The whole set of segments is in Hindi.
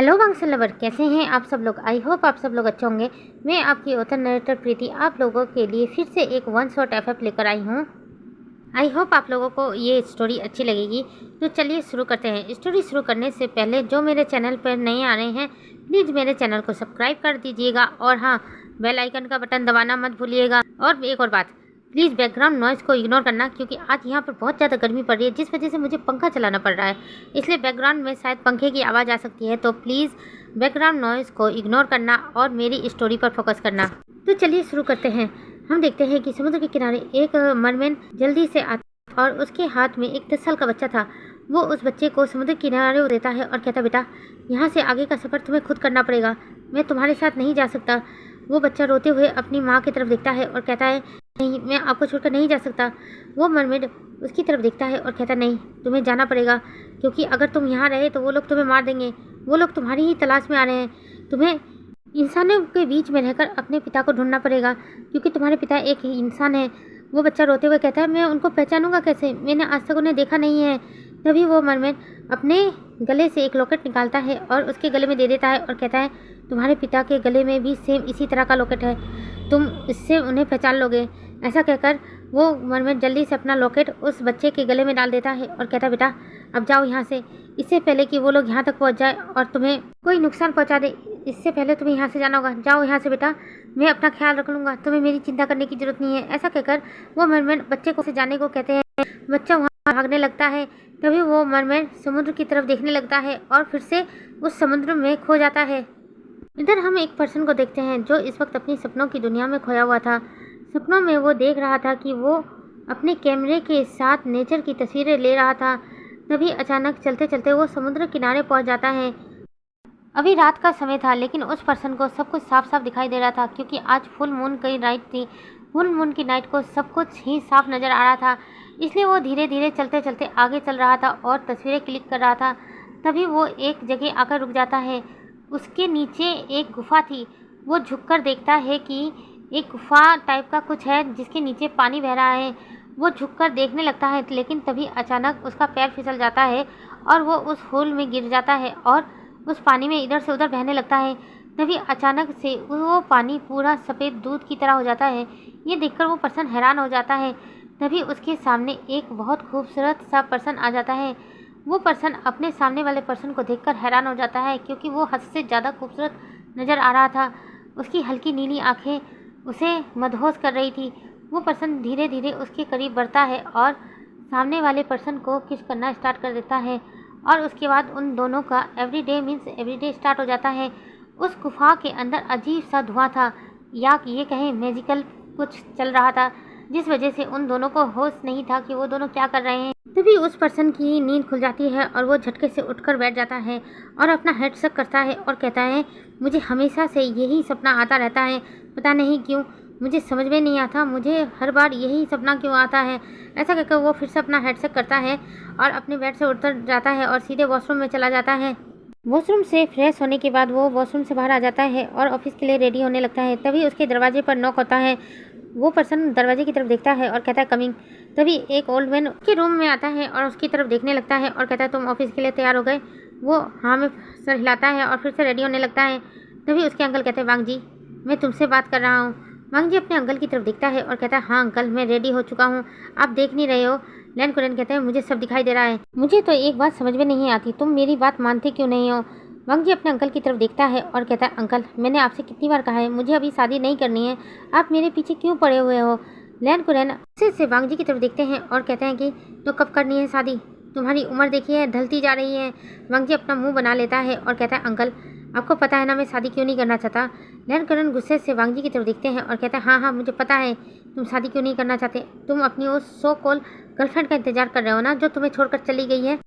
हेलो वांगसुन लवर, कैसे हैं आप सब लोग। आई होप आप सब लोग अच्छे होंगे। मैं आपकी ऑथर नरेटर प्रीति आप लोगों के लिए फिर से एक वन शॉट एफएफ लेकर आई हूँ। आई होप आप लोगों को ये स्टोरी अच्छी लगेगी। तो चलिए शुरू करते हैं। स्टोरी शुरू करने से पहले जो मेरे चैनल पर नए आ रहे हैं प्लीज़ मेरे चैनल को सब्सक्राइब कर दीजिएगा और हाँ, बेल आइकन का बटन दबाना मत भूलिएगा। और एक और बात, प्लीज़ बैकग्राउंड नॉइज़ को इग्नोर करना क्योंकि आज यहाँ पर बहुत ज़्यादा गर्मी पड़ रही है जिस वजह से मुझे पंखा चलाना पड़ रहा है, इसलिए बैकग्राउंड में शायद पंखे की आवाज़ आ सकती है। तो प्लीज़ बैकग्राउंड नॉइज़ को इग्नोर करना और मेरी स्टोरी पर फोकस करना। तो चलिए शुरू करते हैं। हम देखते हैं कि समुद्र के किनारे एक मरमेन जल्दी से आता और उसके हाथ में एक 10 साल का बच्चा था। वो उस बच्चे को समुद्र किनारे देता है और कहता, बेटा यहाँ से आगे का सफ़र तुम्हें खुद करना पड़ेगा, मैं तुम्हारे साथ नहीं जा सकता। वो बच्चा रोते हुए अपनी माँ की तरफ देखता है और कहता है, नहीं, मैं आपको छोड़कर नहीं जा सकता। वो मरमेड उसकी तरफ देखता है और कहता, नहीं, तुम्हें जाना पड़ेगा क्योंकि अगर तुम यहाँ रहे तो वो लोग तुम्हें मार देंगे। वो लोग तुम्हारी ही तलाश में आ रहे हैं। तुम्हें इंसानों के बीच में रहकर अपने पिता को ढूंढना पड़ेगा क्योंकि तुम्हारे पिता एक ही इंसान है। वो बच्चा रोते हुए कहता है, मैं उनको पहचानूंगा कैसे, मैंने आज तक उन्हें देखा नहीं है। तभी वो मरमेड अपने गले से एक लॉकेट निकालता है और उसके गले में दे देता है और कहता है, तुम्हारे पिता के गले में भी सेम इसी तरह का लॉकेट है, तुम इससे उन्हें पहचान लोगे। ऐसा कहकर वो मरमेड जल्दी से अपना लॉकेट उस बच्चे के गले में डाल देता है और कहता, बेटा अब जाओ यहाँ से, इससे पहले कि वो लोग यहाँ तक पहुँच जाए और तुम्हें कोई नुकसान पहुँचा दे, इससे पहले तुम्हें यहाँ से जाना होगा। जाओ यहाँ से बेटा, मैं अपना ख्याल रख लूँगा, तुम्हें मेरी चिंता करने की जरूरत नहीं है। ऐसा कहकर वो मरमेड बच्चे को से जाने को कहते हैं। बच्चा वहाँ भागने लगता है। तभी वो मरमेड समुद्र की तरफ देखने लगता है और फिर से उस समुद्र में खो जाता है। इधर हम एक पर्सन को देखते हैं जो इस वक्त अपनी सपनों की दुनिया में खोया हुआ था। सपनों में वो देख रहा था कि वो अपने कैमरे के साथ नेचर की तस्वीरें ले रहा था। तभी अचानक चलते चलते वो समुद्र किनारे पहुंच जाता है। अभी रात का समय था लेकिन उस पर्सन को सब कुछ साफ साफ दिखाई दे रहा था क्योंकि आज फुल मून की नाइट थी। फुल मून की नाइट को सब कुछ ही साफ नज़र आ रहा था, इसलिए वो धीरे धीरे चलते चलते आगे चल रहा था और तस्वीरें क्लिक कर रहा था। तभी वो एक जगह आकर रुक जाता है। उसके नीचे एक गुफा थी। वो झुककर देखता है कि एक गुफा टाइप का कुछ है जिसके नीचे पानी बह रहा है। वो झुककर देखने लगता है लेकिन तभी अचानक उसका पैर फिसल जाता है और वो उस होल में गिर जाता है और उस पानी में इधर से उधर बहने लगता है। तभी अचानक से वो पानी पूरा सफ़ेद दूध की तरह हो जाता है। ये देखकर वो पर्सन हैरान हो जाता है। तभी उसके सामने एक बहुत खूबसूरत सा पर्सन आ जाता है। वो पर्सन अपने सामने वाले पर्सन को देखकर हैरान हो जाता है क्योंकि वो हद से ज़्यादा खूबसूरत नज़र आ रहा था। उसकी हल्की नीली आंखें उसे मदहोश कर रही थी। वो पर्सन धीरे धीरे उसके करीब बढ़ता है और सामने वाले पर्सन को किस करना स्टार्ट कर देता है और उसके बाद उन दोनों का एवरीडे मीन्स एवरीडे स्टार्ट हो जाता है। उस गुफा के अंदर अजीब सा धुआं था या ये कहें मैजिकल कुछ चल रहा था जिस वजह से उन दोनों को होश नहीं था कि वो दोनों क्या कर रहे हैं। तभी उस पर्सन की नींद खुल जाती है और वो झटके से उठकर बैठ जाता है और अपना हेड शक करता है और कहता है, मुझे हमेशा से यही सपना आता रहता है, पता नहीं क्यों, मुझे समझ में नहीं आता, मुझे हर बार यही सपना क्यों आता है। ऐसा कहकर वो फिर से अपना हेड शक करता है और अपने बेड से उतर जाता है और सीधे वॉशरूम में चला जाता है। वॉशरूम से फ्रेश होने के बाद वो वॉशरूम से बाहर आ जाता है और ऑफिस के लिए रेडी होने लगता है। तभी उसके दरवाजे पर नॉक होता है। वो पर्सन दरवाजे की तरफ देखता है और कहता है, कमिंग। तभी एक ओल्ड मैन उसके रूम में आता है और उसकी तरफ देखने लगता है और कहता है, तुम ऑफिस के लिए तैयार हो गए। वो हाँ में सर हिलाता है और फिर से रेडी होने लगता है। तभी उसके अंकल कहते हैं, वांग जी, मैं तुमसे बात कर रहा हूँ। वांग जी अपने अंकल की तरफ देखता है और कहता है, हाँ अंकल, मैं रेडी हो चुका हूँ, आप देख नहीं रहे हो। लैन कुरैन कहते हैं, मुझे सब दिखाई दे रहा है। मुझे तो एक बात समझ में नहीं आती, तुम मेरी बात मानते क्यों नहीं हो। वांग जी अपने अंकल की तरफ देखता है और कहता है, अंकल, मैंने आपसे कितनी बार कहा है मुझे अभी शादी नहीं करनी है, आप मेरे पीछे क्यों पड़े हुए हो। लैन कुरैन से वांग जी की तरफ देखते हैं और कहते हैं कि तो कब करनी है शादी, तुम्हारी उम्र देखिए है ढलती जा रही है। वांग जी अपना मुँह बना लेता है और कहता है, अंकल आपको पता है ना मैं शादी क्यों नहीं करना चाहता। लैन कुरैन गुस्से से वांग जी की तरफ देखते हैं और कहता है, हाँ हाँ मुझे पता है तुम शादी क्यों नहीं करना चाहते, तुम अपनी उस सो कॉल गर्लफ्रेंड का इंतजार कर रहे हो ना जो तुम्हें छोड़कर चली गई है।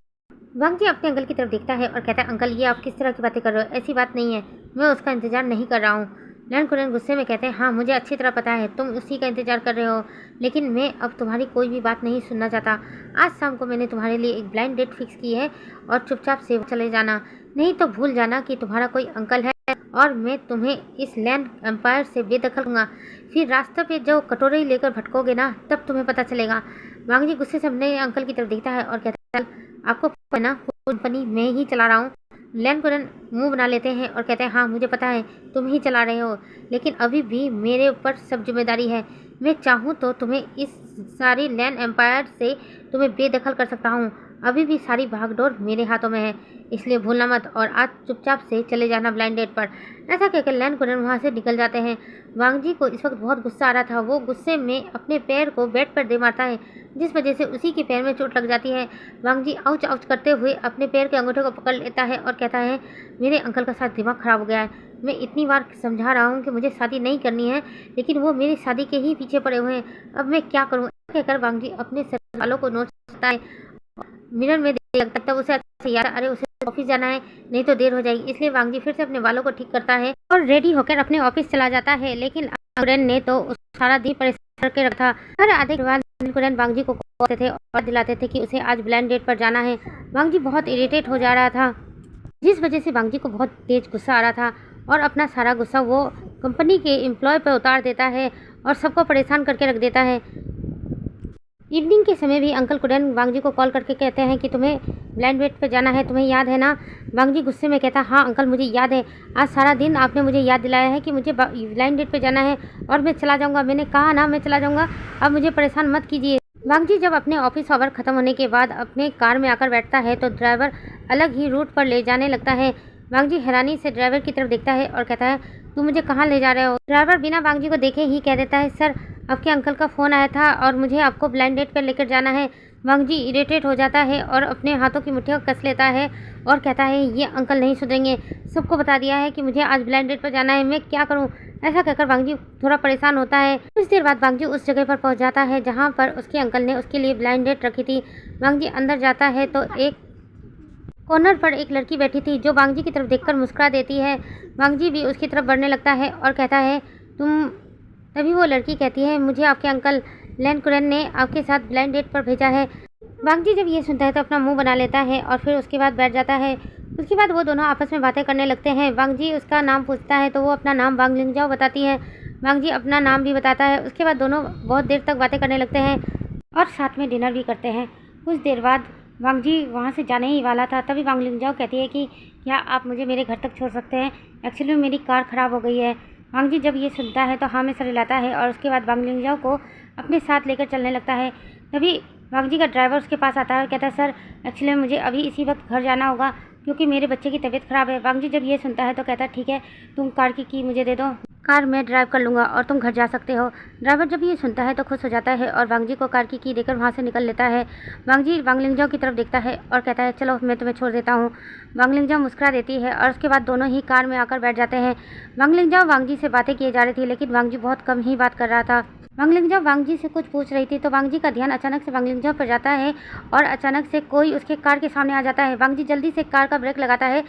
वांग जी अपने अंकल की तरफ देखता है और कहता है, अंकल ये आप किस तरह की बातें कर रहे हो, ऐसी बात नहीं है, मैं उसका इंतजार नहीं कर रहा हूँ। लैन कुरैन गुस्से में कहते हैं, हाँ मुझे अच्छी तरह पता है तुम उसी का इंतजार कर रहे हो, लेकिन मैं अब तुम्हारी कोई भी बात नहीं सुनना चाहता। आज शाम को मैंने तुम्हारे लिए एक ब्लाइंड डेट फिक्स की है और चुपचाप से चले जाना, नहीं तो भूल जाना कि तुम्हारा कोई अंकल है और मैं तुम्हें इस लैंड एम्पायर से बेदखल दूंगा। फिर रास्ते पे जो कटोरे लेकर भटकोगे ना तब तुम्हें पता चलेगा। वांग जी गुस्से से अपने अंकल की तरफ देखता है और कहता है, आपको ना कंपनी मैं ही चला रहा हूँ, लैन कुरन मुंह बना लेते हैं और कहते हैं हाँ मुझे पता है तुम ही चला रहे हो, लेकिन अभी भी मेरे ऊपर सब जिम्मेदारी है। मैं चाहूँ तो तुम्हें इस सारी लैन एम्पायर से तुम्हें बेदखल कर सकता हूँ। अभी भी सारी भागदौड़ मेरे हाथों में है, इसलिए भूलना मत और आज चुपचाप से चले जाना ब्लाइंड डेट पर। ऐसा कहकर लैन कुरन वहाँ से निकल जाते हैं। वांग जी को इस वक्त बहुत गुस्सा आ रहा था। वो गुस्से में अपने पैर को बेड पर दे मारता है, जिस वजह से उसी के पैर में चोट लग जाती है। वांग जी आउच आउच करते हुए अपने पैर के अंगूठे को पकड़ लेता है और कहता है मेरे अंकल का साथ दिमाग खराब हो गया है। मैं इतनी बार समझा रहा हूँ कि मुझे शादी नहीं करनी है, लेकिन वो मेरी शादी के ही पीछे पड़े हुए हैं। अब मैं क्या करूँ? कहकर वांग जी अपने सर वालों को नोच सकता है। मिरर में देखने लगता है, तब उसे अच्छा याद अरे उसे ऑफिस जाना है, नहीं तो देर हो जाएगी। इसलिए वांग जी फिर से अपने बालों को ठीक करता है और रेडी होकर अपने ऑफिस चला जाता है। लेकिन कुरन ने तो सारा दिन परेशान करके रखा। हर आधे बाद कुरन वांग जी को कहते थे और दिलाते थे कि उसे आज ब्लाइंड डेट पर जाना है। वांग जी बहुत इरिटेट हो जा रहा था, जिस वजह से वांग जी को बहुत तेज गुस्सा आ रहा था और अपना सारा गुस्सा वो कंपनी के एम्प्लॉय पर उतार देता है और सबको परेशान करके रख देता है। इवनिंग के समय भी अंकल कुरन वांग जी को कॉल करके कहते हैं कि तुम्हें ब्लाइंड डेट पर जाना है, तुम्हें याद है ना? वांग जी गुस्से में कहता हाँ अंकल मुझे याद है, आज सारा दिन आपने मुझे याद दिलाया है कि मुझे ब्लाइंड डेट पर जाना है और मैं चला जाऊँगा। मैंने कहा ना मैं चला जाऊँगा, अब मुझे परेशान मत कीजिए। वांग जी जब अपने ऑफिस आवर खत्म होने के बाद अपने कार में आकर बैठता है तो ड्राइवर अलग ही रूट पर ले जाने लगता है। वांग जी हैरानी से ड्राइवर की तरफ देखता है और कहता है तुम मुझे कहाँ ले जा रहे हो? ड्राइवर बिना वांग जी को देखे ही कह देता है सर आपके अंकल का फ़ोन आया था और मुझे आपको ब्लाइंड डेट पर लेकर जाना है। वांग जी इरिटेट हो जाता है और अपने हाथों की मुट्ठियाँ कस लेता है और कहता है ये अंकल नहीं सुधरेंगे, सबको बता दिया है कि मुझे आज ब्लाइंड डेट पर जाना है, मैं क्या करूँ? ऐसा कहकर वांग जी थोड़ा परेशान होता है। कुछ देर बाद वांग जी उस जगह पर पहुँच जाता है जहाँ पर उसके अंकल ने उसके लिए ब्लाइंड डेट रखी थी। वांग जी अंदर जाता है तो एक कॉर्नर पर एक लड़की बैठी थी जो वांग जी की तरफ देखकर मुस्कुरा देती है। वांग जी भी उसकी तरफ बढ़ने लगता है और कहता है तुम। तभी वो लड़की कहती है मुझे आपके अंकल लैन कुरन ने आपके साथ ब्लाइंड डेट पर भेजा है। वांग जी जब ये सुनता है तो अपना मुंह बना लेता है और फिर उसके बाद बैठ जाता है। उसके बाद वो दोनों आपस में बातें करने लगते हैं। वांग जी उसका नाम पूछता है तो वो अपना नाम वांग लिंगजाओ बताती है। वांग जी अपना नाम भी बताता है। उसके बाद दोनों बहुत देर तक बातें करने लगते हैं और साथ में डिनर भी करते हैं। कुछ देर बाद वांग जी वहाँ से जाने ही वाला था, तभी वांग लिंगजाओ कहती है कि क्या आप मुझे मेरे घर तक छोड़ सकते हैं? एक्चुअली मेरी कार ख़राब हो गई है। वांग जी जब ये सुनता है तो हाँ में सर हिलाता है और उसके बाद वांग लिंगजाओ को अपने साथ लेकर चलने लगता है। तभी वांग जी का ड्राइवर उसके पास आता है और कहता है सर एक्चुअली मुझे अभी इसी वक्त घर जाना होगा क्योंकि मेरे बच्चे की तबीयत ख़राब है। वांग जी जब ये सुनता है तो कहता है ठीक है तुम कार की की मुझे दे दो, कार मैं ड्राइव कर लूँगा और तुम घर जा सकते हो। ड्राइवर जब ये सुनता है तो खुश हो जाता है और वांग जी को कार की की देकर वहाँ से निकल लेता है। वांग जी वांग लिंगजाओ की तरफ देखता है और कहता है चलो मैं तुम्हें छोड़ देता हूँ। वांग लिंगजाओ मुस्कुरा देती है और उसके बाद दोनों ही कार में आकर बैठ जाते हैं। वांग लिंगजाओ वांग जी से बातें किए जा रही थी, लेकिन वांग जी बहुत कम ही बात कर रहा था। वांग लिंगजाओ वांग जी से कुछ पूछ रही थी तो वांग जी का ध्यान अचानक से वांग लिंगजाओ पर जाता है और अचानक से कोई उसके कार के सामने आ जाता है। वांग जी जल्दी से कार का ब्रेक लगाता है,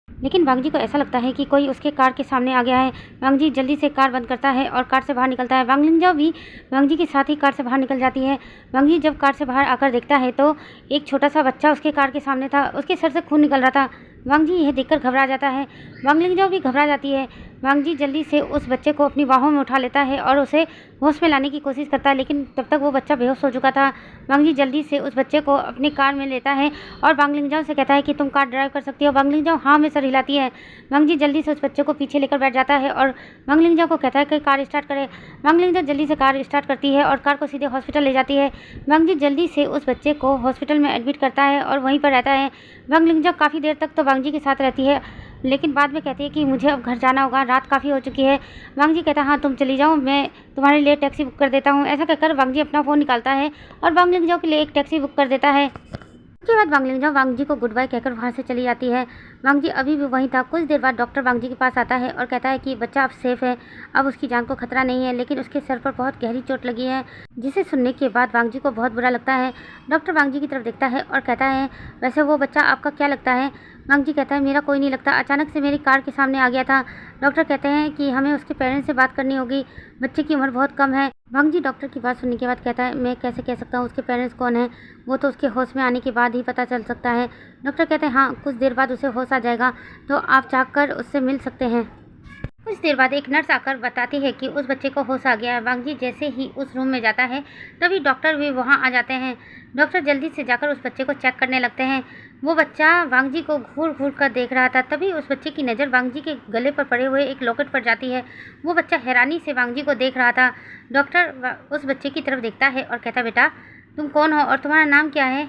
लेकिन वांग जी को ऐसा लगता है कि कोई उसके कार के सामने आ गया है। वांग जी जल्दी से कार बंद करता है और कार से बाहर निकलता है। वांग लिंगजाओ भी वांग जी के साथ ही कार से बाहर निकल जाती है। वांग जी जब कार से बाहर आकर देखता है तो एक छोटा सा बच्चा उसके कार के सामने था, उसके सर से खून निकल रहा था। वांग जी यह देखकर घबरा जाता है। वांग लिंगजाओ भी घबरा जाती है। वांग जी जल्दी से उस बच्चे को अपनी बाहों में उठा लेता है और उसे होश में लाने की कोशिश करता है, लेकिन तब तक वो बच्चा बेहोश हो चुका था। वांग जी जल्दी से उस बच्चे को अपनी कार में लेता है और वांग लिंगजाओ से कहता है कि तुम कार ड्राइव कर सकती हो। वांग लिंगजाओ हाँ में सर हिलाती है। वांग जी जल्दी से उस बच्चे को पीछे लेकर बैठ जाता है और वांग लिंगजाओ को कहता है कि कार स्टार्ट करे। वांग लिंगजाओ जल्दी से कार स्टार्ट करती है और कार को सीधे हॉस्पिटल ले जाती है। वांग जी जल्दी से उस बच्चे को हॉस्पिटल में एडमिट करता है और वहीं पर रहता है। वांग लिंगजाओ काफ़ी देर तक तो वांग जी के साथ रहती है, लेकिन बाद में कहती है कि मुझे अब घर जाना होगा, रात काफ़ी हो चुकी है। वांग जी कहता है हाँ तुम चली जाओ, मैं तुम्हारे लिए टैक्सी बुक कर देता हूँ। ऐसा कहकर वांग जी अपना फ़ोन निकालता है और वांग लिंगजाओ के लिए एक टैक्सी बुक कर देता है। उसके बाद वांग लिंगजाओ वांग जी को गुड बाय कहकर वहाँ से चली जाती है। वांग जी अभी भी वहीं था। कुछ देर बाद डॉक्टर वांग जी के पास आता है और कहता है कि बच्चा अब सेफ है, अब उसकी जान को खतरा नहीं है, लेकिन उसके सर पर बहुत गहरी चोट लगी है। जिसे सुनने के बाद वांग जी को बहुत बुरा लगता है। डॉक्टर वांग जी की तरफ देखता है और कहता है वैसे वो बच्चा आपका क्या लगता है? वांग जी कहता है मेरा कोई नहीं लगता, अचानक से मेरी कार के सामने आ गया था। डॉक्टर कहते हैं कि हमें उसके पेरेंट्स से बात करनी होगी, बच्चे की उम्र बहुत कम है। वांग जी डॉक्टर की बात सुनने के बाद कहता है मैं कैसे कह सकता हूँ उसके पेरेंट्स कौन है, वो तो उसके होश में आने के बाद ही पता चल सकता है। डॉक्टर कहते हैं हाँ कुछ देर बाद उसे होश आ जाएगा तो आप चाहकर उससे मिल सकते हैं। कुछ देर बाद एक नर्स आकर बताती है कि उस बच्चे को होश आ गया है। वांग जी जैसे ही उस रूम में जाता है तभी डॉक्टर भी वहाँ आ जाते हैं। डॉक्टर जल्दी से जाकर उस बच्चे को चेक करने लगते हैं। वो बच्चा वांग जी को घूर घूर कर देख रहा था। तभी उस बच्चे की नज़र वांग जी के गले पर पड़े हुए एक लॉकेट पर जाती है। वो बच्चा हैरानी से वांग जी को देख रहा था। डॉक्टर उस बच्चे की तरफ देखता है और कहता, बेटा तुम कौन हो और तुम्हारा नाम क्या है?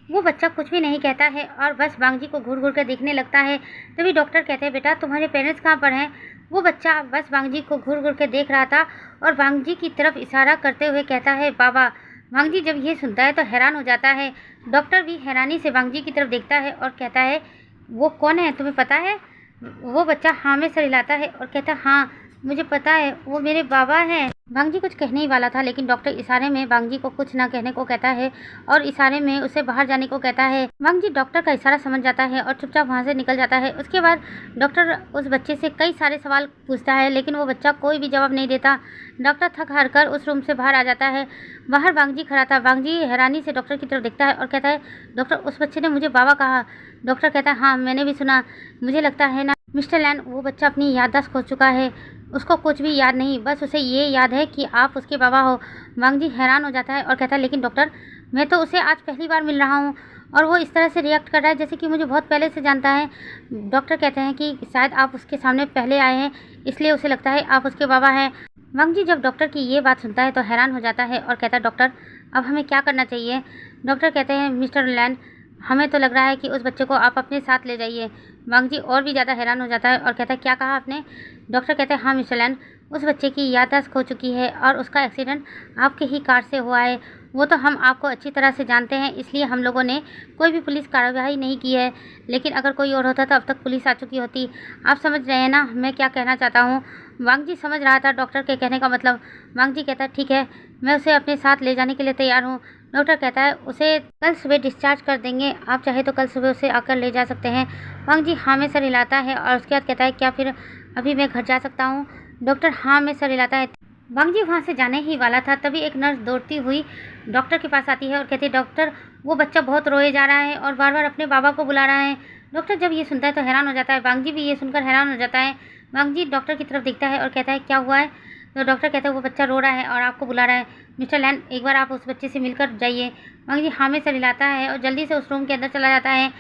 वो बच्चा कुछ भी नहीं कहता है और बस वांग जी को घूर घूर कर देखने लगता है। तभी डॉक्टर कहते हैं, बेटा तुम्हारे पेरेंट्स कहाँ पर हैं? वो बच्चा बस वांग जी को घूर घूर के देख रहा था और वांग जी की तरफ इशारा करते हुए कहता है, बाबा। वांग जी जब ये सुनता है तो हैरान हो जाता है। डॉक्टर भी हैरानी से वांग जी की तरफ देखता है और कहता है, वो कौन है तुम्हें पता है? वो बच्चा हाँ में सर हिलाता है और कहता, हाँ मुझे पता है, वो मेरे बाबा हैं। वांग जी कुछ कहने ही वाला था लेकिन डॉक्टर इशारे में वांग जी को कुछ ना कहने को कहता है और इशारे में उसे बाहर जाने को कहता है। वांग जी डॉक्टर का इशारा समझ जाता है और चुपचाप वहाँ से निकल जाता है। उसके बाद डॉक्टर उस बच्चे से कई सारे सवाल पूछता है लेकिन वो बच्चा कोई भी जवाब नहीं देता। डॉक्टर थक हार कर उस रूम से बाहर आ जाता है। बाहर वांग जी खड़ा था। वांग जी हैरानी से डॉक्टर की तरफ देखता है और कहता है, डॉक्टर उस बच्चे ने मुझे बाबा कहा। डॉक्टर कहता है, हाँ मैंने भी सुना, मुझे लगता है ना मिस्टर लैन वो बच्चा अपनी याददाश्त खो चुका है। उसको कुछ भी याद नहीं, बस उसे ये याद है कि आप उसके बाबा हो। वांग जी हैरान हो जाता है और कहता है, लेकिन डॉक्टर मैं तो उसे आज पहली बार मिल रहा हूँ और वो इस तरह से रिएक्ट कर रहा है जैसे कि मुझे बहुत पहले से जानता है। डॉक्टर कहते हैं कि शायद आप उसके सामने पहले आए हैं इसलिए उसे लगता है आप उसके बाबा हैं। वांग जी जब डॉक्टर की ये बात सुनता है तो हैरान हो जाता है और कहता है, डॉक्टर अब हमें क्या करना चाहिए? डॉक्टर कहते हैं, मिस्टर लैन हमें तो लग रहा है कि उस बच्चे को आप अपने साथ ले जाइए। वांग जी और भी ज़्यादा हैरान हो जाता है और कहता है, क्या कहा आपने? डॉक्टर कहते हैं, हाँ मिस्टर लैन उस बच्चे की याददाश्त खो चुकी है और उसका एक्सीडेंट आपके ही कार से हुआ है। वो तो हम आपको अच्छी तरह से जानते हैं इसलिए हम लोगों ने कोई भी पुलिस कार्रवाई नहीं की है, लेकिन अगर कोई और होता तो अब तक पुलिस आ चुकी होती। आप समझ रहे हैं ना मैं क्या कहना चाहता हूँ? वांग जी समझ रहा था डॉक्टर के कहने का मतलब। वांग जी कहता है, ठीक है मैं उसे अपने साथ ले जाने के लिए तैयार हूँ। डॉक्टर कहता है, उसे कल सुबह डिस्चार्ज कर देंगे, आप चाहे तो कल सुबह उसे आकर ले जा सकते हैं। वांग जी हाँ में सर हिलाता है और उसके बाद कहता है, क्या फिर अभी मैं घर जा सकता हूँ? डॉक्टर हाँ में सर हिलाता है। वांग जी वहाँ से जाने ही वाला था तभी एक नर्स दौड़ती हुई डॉक्टर के पास आती है और कहती है, डॉक्टर वो बच्चा बहुत रोए जा रहा है और बार बार अपने बाबा को बुला रहा है। डॉक्टर जब ये सुनता है तो हैरान हो जाता है। वांग जी भी ये सुनकर हैरान हो जाता है। वांग जी डॉक्टर की तरफ देखता है और कहता है, क्या हुआ है? तो डॉक्टर कहता है, वो बच्चा रो रहा है और आपको बुला रहा है। मिस्टर लैन एक बार आप उस बच्चे से मिलकर जाइए। वांग जी हाँ में सर हिलाता है और जल्दी से उस रूम के अंदर चला जाता है।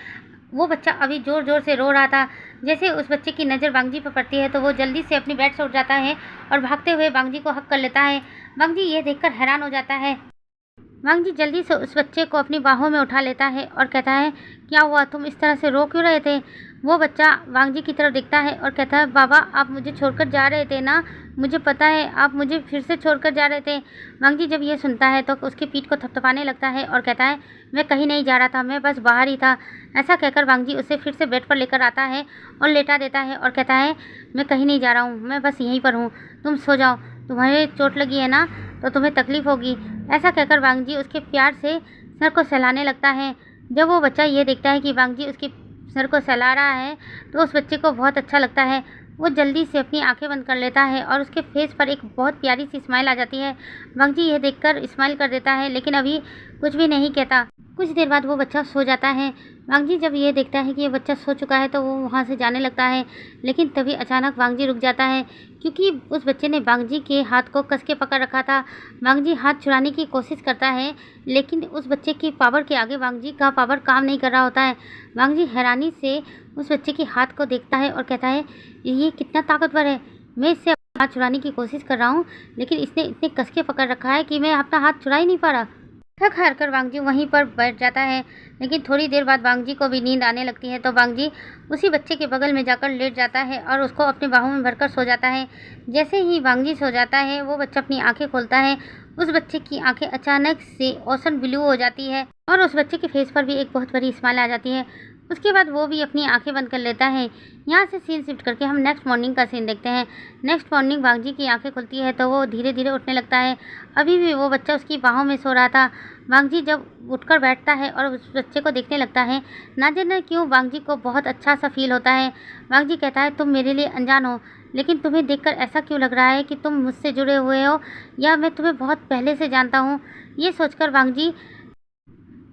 वो बच्चा अभी ज़ोर ज़ोर से रो रहा था। जैसे उस बच्चे की नज़र वांग जी पर पड़ती है तो वो जल्दी से अपनी बेड से उठ जाता है और भागते हुए वांग जी को हक कर लेता है। वांग जी ये देखकर हैरान हो जाता है। वांग जी जल्दी से उस बच्चे को अपनी बाहों में उठा लेता है और कहता है, क्या हुआ, तुम इस तरह से रो क्यों रहे थे? वो बच्चा वांग जी की तरफ देखता है और कहता है, बाबा आप मुझे छोड़कर जा रहे थे ना, मुझे पता है आप मुझे फिर से छोड़कर जा रहे थे। वांग जी जब ये सुनता है तो उसकी पीठ को थपथपाने लगता है और कहता है, मैं कहीं नहीं जा रहा था, मैं बस बाहर ही था। ऐसा कहकर वांग जी उसे फिर से बेड पर लेकर आता है और लेटा देता है और कहता है, मैं कहीं नहीं जा रहा हूँ, मैं बस यहीं पर हूँ, तुम सो जाओ, तुम्हारे चोट लगी है ना तो तुम्हें तकलीफ़ होगी। ऐसा कहकर वांग जी उसके प्यार से सर को सहलाने लगता है। जब वो बच्चा ये देखता है कि वांग जी उसके सर को सहला रहा है तो उस बच्चे को बहुत अच्छा लगता है। वो जल्दी से अपनी आंखें बंद कर लेता है और उसके फेस पर एक बहुत प्यारी सी स्माइल आ जाती है। वांग जी यह देखकर स्माइल कर देता है लेकिन अभी कुछ भी नहीं कहता। कुछ देर बाद वो बच्चा सो जाता है। वांग जी जब ये देखता है कि ये बच्चा सो चुका है तो वो वहाँ से जाने लगता है, लेकिन तभी अचानक वांग जी रुक जाता है क्योंकि उस बच्चे ने वांग जी के हाथ को कस के पकड़ रखा था। वांग जी हाथ छुड़ाने की कोशिश करता है लेकिन उस बच्चे की पावर के आगे वांग जी का पावर काम नहीं कर रहा होता है। वांग जी हैरानी से उस बच्चे के हाथ को देखता है और कहता है, ये कितना ताकतवर है, मैं इससे हाथ छुड़ाने की कोशिश कर रहा हूँ लेकिन इसने इतने कस के पकड़ रखा है कि मैं अपना हाथ छुड़ा ही नहीं पा रहा। थक हार कर वांग जी वहीं पर बैठ जाता है लेकिन थोड़ी देर बाद वांग जी को भी नींद आने लगती है तो वांग जी उसी बच्चे के बगल में जाकर लेट जाता है और उसको अपने बाहों में भरकर सो जाता है। जैसे ही वांग जी सो जाता है वो बच्चा अपनी आंखें खोलता है। उस बच्चे की आंखें अचानक से ओशन ब्लू हो जाती है और उस बच्चे के फेस पर भी एक बहुत बड़ी स्माइल आ जाती है। उसके बाद वो भी अपनी आंखें बंद कर लेता है। यहाँ से सीन शिफ्ट करके हम नेक्स्ट मॉर्निंग का सीन देखते हैं। नेक्स्ट मॉर्निंग वांग जी की आंखें खुलती है तो वो धीरे धीरे उठने लगता है। अभी भी वो बच्चा उसकी बाहों में सो रहा था। वांग जी जब उठकर बैठता है और उस बच्चे को देखने लगता है, ना जाने क्यों वांग जी को बहुत अच्छा सा फील होता है। वांग जी कहता है, तुम मेरे लिए अनजान हो लेकिन तुम्हें देखकर ऐसा क्यों लग रहा है कि तुम मुझसे जुड़े हुए हो या मैं तुम्हें बहुत पहले से जानता हूँ। ये सोचकर वांग जी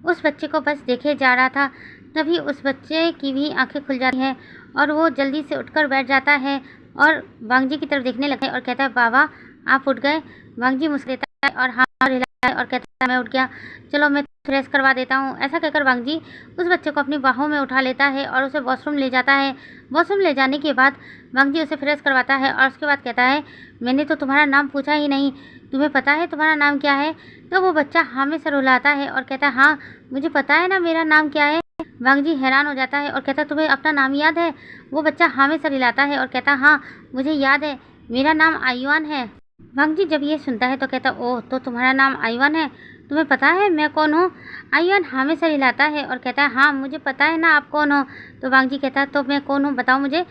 उस बच्चे को बस देखे जा रहा था। तभी उस बच्चे की भी आंखें खुल जाती हैं और वो जल्दी से उठकर बैठ जाता है। और वांग जी की तरफ देखने लगता है और कहता है बाबा आप उठ गए। वांग जी मुस्कुराता है और हाँ हिलाता है और कहता है मैं उठ गया, चलो मैं फ्रेश करवा देता हूँ। ऐसा कहकर वांग जी उस बच्चे को अपनी बाहों में उठा लेता है और उसे वॉशरूम ले जाता है। वॉशरूम ले जाने के बाद वांग जी उसे फ्रेश करवाता है और उसके बाद कहता है मैंने तो तुम्हारा नाम पूछा ही नहीं, तुम्हें पता है तुम्हारा नाम क्या है? तो वो बच्चा हाँ में सर हिलाता है और कहता है हाँ मुझे पता है ना मेरा नाम क्या है। वांग जी हैरान हो जाता है और कहता है तुम्हें अपना नाम याद है? वो बच्चा हाँ में सर हिलाता है और कहता है हाँ मुझे याद है, मेरा नाम आयुआन है। वांग जी जब ये सुनता है तो कहता ओह तो तुम्हारा नाम आयुआन है, तुम्हें पता है मैं कौन हूँ? आयुआन हाँ में सर हिलाता है और कहता है हाँ मुझे पता है ना आप कौन हो। तो वांग जी कहता है तो मैं कौन हूँ बताओ मुझे।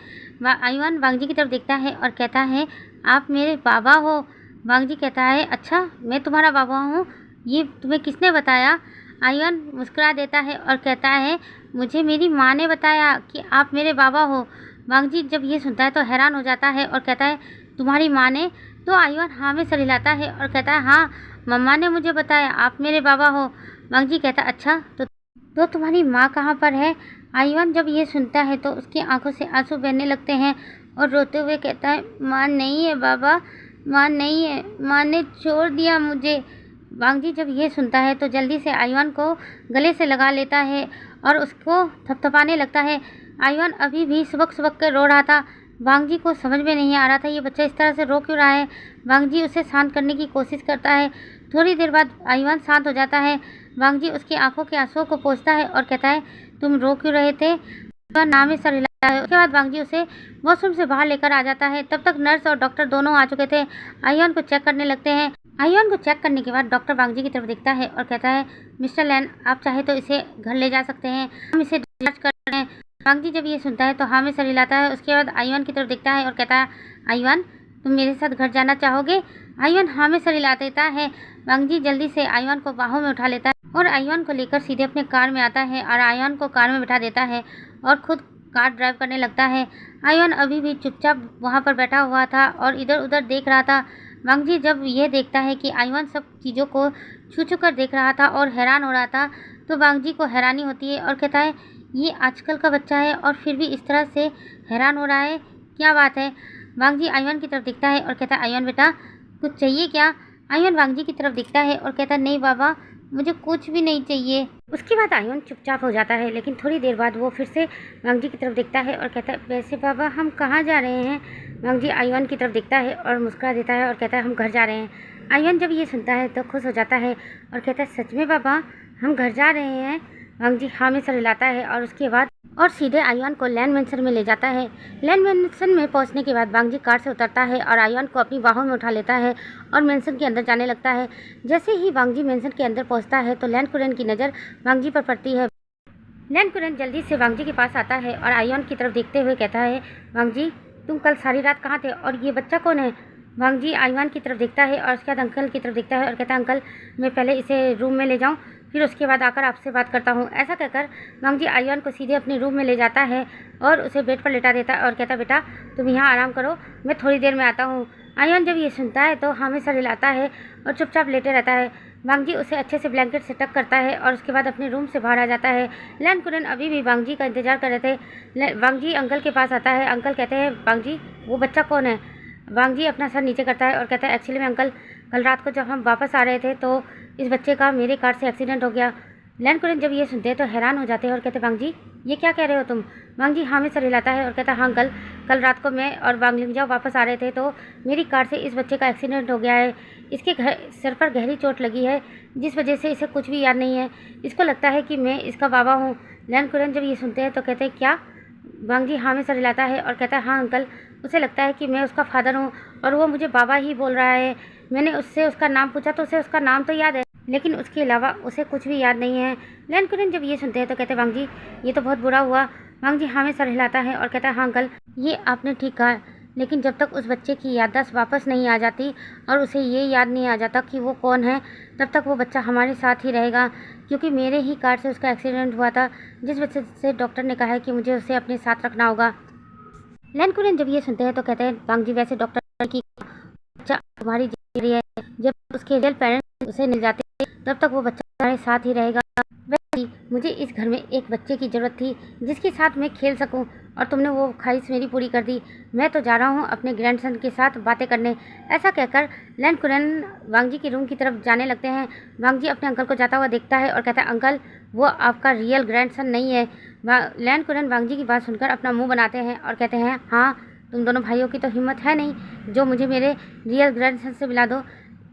आयुआन वांग जी की तरफ देखता है और कहता है आप मेरे बाबा हो। वांग जी कहता है अच्छा मैं तुम्हारा बाबा हूँ, ये तुम्हें किसने बताया? आयुआन मुस्कुरा देता है और कहता है मुझे मेरी माँ ने बताया कि आप मेरे बाबा हो। वांग जी जब ये सुनता है तो हैरान हो जाता है और कहता है तुम्हारी माँ ने? तो आयुआन हाँ में सर हिलाता है और कहता है हाँ मम्मा ने मुझे बताया आप मेरे बाबा हो। वांग जी कहता अच्छा तो तुम्हारी माँ कहाँ पर है? आयुआन जब ये सुनता है तो उसकी आंखों से आंसू बहने लगते हैं और रोते हुए कहता है माँ नहीं है बाबा, माँ नहीं है, माँ ने छोड़ दिया मुझे। वांग जी जब ये सुनता है तो जल्दी से आयुआन को गले से लगा लेता है और उसको थपथपाने लगता है। आयुआन अभी भी सुबक सुबक कर रो रहा था। वांग जी को समझ में नहीं आ रहा था ये बच्चा इस तरह से रो क्यों रहा है। वांग जी उसे शांत करने की कोशिश करता है। थोड़ी देर बाद आयुआन शांत हो जाता है। वांग जी उसकी आंखों के आंसुओं को पोंछता है और कहता है तुम रो क्यों रहे थे? आयुआन नाम में सर हिलाता है। उसके बाद वांग जी उसे वॉशरूम से बाहर लेकर आ जाता है। तब तक नर्स और डॉक्टर दोनों आ चुके थे। आयुआन को चेक करने लगते हैं। आयुआन को चेक करने के बाद डॉक्टर वांग जी की तरफ देखता है और कहता है मिस्टर लैन आप चाहे तो इसे घर ले जा सकते हैं, हम इसे डिस्चार्ज कर रहे हैं। वांग जी जब ये सुनता है तो हाँ में सर हिलाता है। उसके बाद आयुआन की तरफ देखता है और कहता है आयुआन तुम मेरे साथ घर जाना चाहोगे? आयुआन हाँ में सर हिला देता है। वांग जी जल्दी से आयुआन को बाहों में उठा लेता है और आयुआन को लेकर सीधे अपने कार में आता है और आयुआन को कार में बिठा देता है और खुद कार ड्राइव करने लगता है। आयुआन अभी भी चुपचाप वहाँ पर बैठा हुआ था और इधर उधर देख रहा था। वांग जी जब यह देखता है कि आयुआन सब चीज़ों को छू छू कर देख रहा था और हैरान हो रहा था तो वांग जी को हैरानी होती है और कहता है ये आजकल का बच्चा है और फिर भी इस तरह से हैरान हो रहा है, क्या बात है? वांग जी आयुआन की तरफ देखता है और कहता है आयुआन बेटा कुछ चाहिए क्या? आयुआन वांग जी की तरफ देखता है और कहता है नहीं बाबा मुझे कुछ भी नहीं चाहिए। उसके बाद आयुआन चुपचाप हो जाता है लेकिन थोड़ी देर बाद वो फिर से वांग जी की तरफ देखता है और कहता है वैसे बाबा हम कहाँ जा रहे हैं? वांग जी आयुआन की तरफ देखता है और मुस्कुरा देता है और कहता है हम घर जा रहे हैं। आयुआन जब ये सुनता है तो खुश हो जाता है और कहता है सच में बाबा हम घर जा रहे हैं? वांग जी हाँ में सर हिलाता है और उसके बाद और सीधे आयुआन को लैंड मेंशन में ले जाता है। लैंड मेंशन में पहुंचने के बाद वांग जी कार से उतरता है और आयुआन को अपनी बाहों में उठा लेता है और मेंशन के अंदर जाने लगता है। जैसे ही वांग जी मेंशन के अंदर पहुंचता है तो लैंड कुरेन की नज़र वांग जी पर पड़ती है। लैंड कुरेन जल्दी से वांग जी के पास आता है और आयुआन की तरफ देखते हुए कहता है वांग जी तुम कल सारी रात कहाँ थे और ये बच्चा कौन है? वांग जी आयुआन की तरफ देखता है और उसके बाद अंकल की तरफ देखता है और कहता है अंकल मैं पहले इसे रूम में ले जाऊँ फिर उसके बाद आकर आपसे बात करता हूँ। ऐसा कहकर वांग जी आयुआन को सीधे अपने रूम में ले जाता है और उसे बेड पर लेटा देता है और कहता बेटा तुम यहाँ आराम करो मैं थोड़ी देर में आता हूँ। आयुआन जब ये सुनता है तो हाँ में सर हिलाता है और चुपचाप लेटे रहता है। वांग जी उसे अच्छे से ब्लैंकेट से टक करता है और उसके बाद अपने रूम से बाहर आ जाता है। लैंड कुरेन अभी भी वांग जी का इंतजार कर रहे थे। वांग जी अंकल के पास आता है। अंकल कहते हैं वांग जी वो बच्चा कौन है? वांग जी अपना सर नीचे करता है और कहता है एक्चुअली में अंकल कल रात को जब हम वापस आ रहे थे तो इस बच्चे का मेरी कार से एक्सीडेंट हो गया। लैंड कुरेन जब ये सुनते हैं तो हैरान हो जाते हैं और कहते हैं वांग जी ये क्या कह रहे हो तुम? वांग जी हाँ में सर हिलाता है और कहता है हाँ अंकल कल रात को मैं और वांग लिंगजाओ वापस आ रहे थे तो मेरी कार से इस बच्चे का एक्सीडेंट हो गया है। इसके सर पर गहरी चोट लगी है जिस वजह से इसे कुछ भी याद नहीं है। इसको लगता है कि मैं इसका बाबा हूँ। लैंड कुरेन जब ये सुनते हैं तो कहते हैं क्या? वांग जी हाँ में सर हिलाता है और कहता है हाँ अंकल उसे लगता है कि मैं उसका फादर हूँ और वो मुझे बाबा ही बोल रहा है। मैंने उससे उसका नाम पूछा तो उसे उसका नाम तो याद है लेकिन उसके अलावा उसे कुछ भी याद नहीं है। लैंड कुरेन जब ये सुनते हैं तो कहते हैं वांग जी ये तो बहुत बुरा हुआ। वांग जी हाँ में सर हिलाता है और कहता है हाँ अंकल ये आपने ठीक कहा लेकिन जब तक उस बच्चे की याददाश्त वापस नहीं आ जाती और उसे ये याद नहीं आ जाता कि वो कौन है तब तक वो बच्चा हमारे साथ ही रहेगा क्योंकि मेरे ही कार से उसका एक्सीडेंट हुआ था जिस वजह से डॉक्टर ने कहा है कि मुझे उसे अपने साथ रखना होगा। लैंड कुरेन जब ये सुनते हैं तो कहते हैं वांग जी वैसे डॉक्टर की बच्चा तुम्हारी जिम्मेदारी है, जब उसके रियल पेरेंट्स उसे मिल जाते तब तक वो बच्चा हमारे साथ ही रहेगा। वैसे मुझे इस घर में एक बच्चे की ज़रूरत थी जिसके साथ मैं खेल सकूं और तुमने वो ख्वाहिश मेरी पूरी कर दी। मैं तो जा रहा हूँ अपने ग्रैंडसन के साथ बातें करने। ऐसा कहकर लैन कुरन वांग जी के रूम की तरफ जाने लगते हैं। वांग जी अपने अंकल को जाता हुआ देखता है और कहता है, अंकल वो आपका रियल ग्रैंडसन नहीं है। लैन कुरन वांग जी की बात सुनकर अपना मुँह बनाते हैं और कहते हैं, हाँ तुम दोनों भाइयों की तो हिम्मत है नहीं जो मुझे मेरे रियल ग्रैंडसन से मिला दो।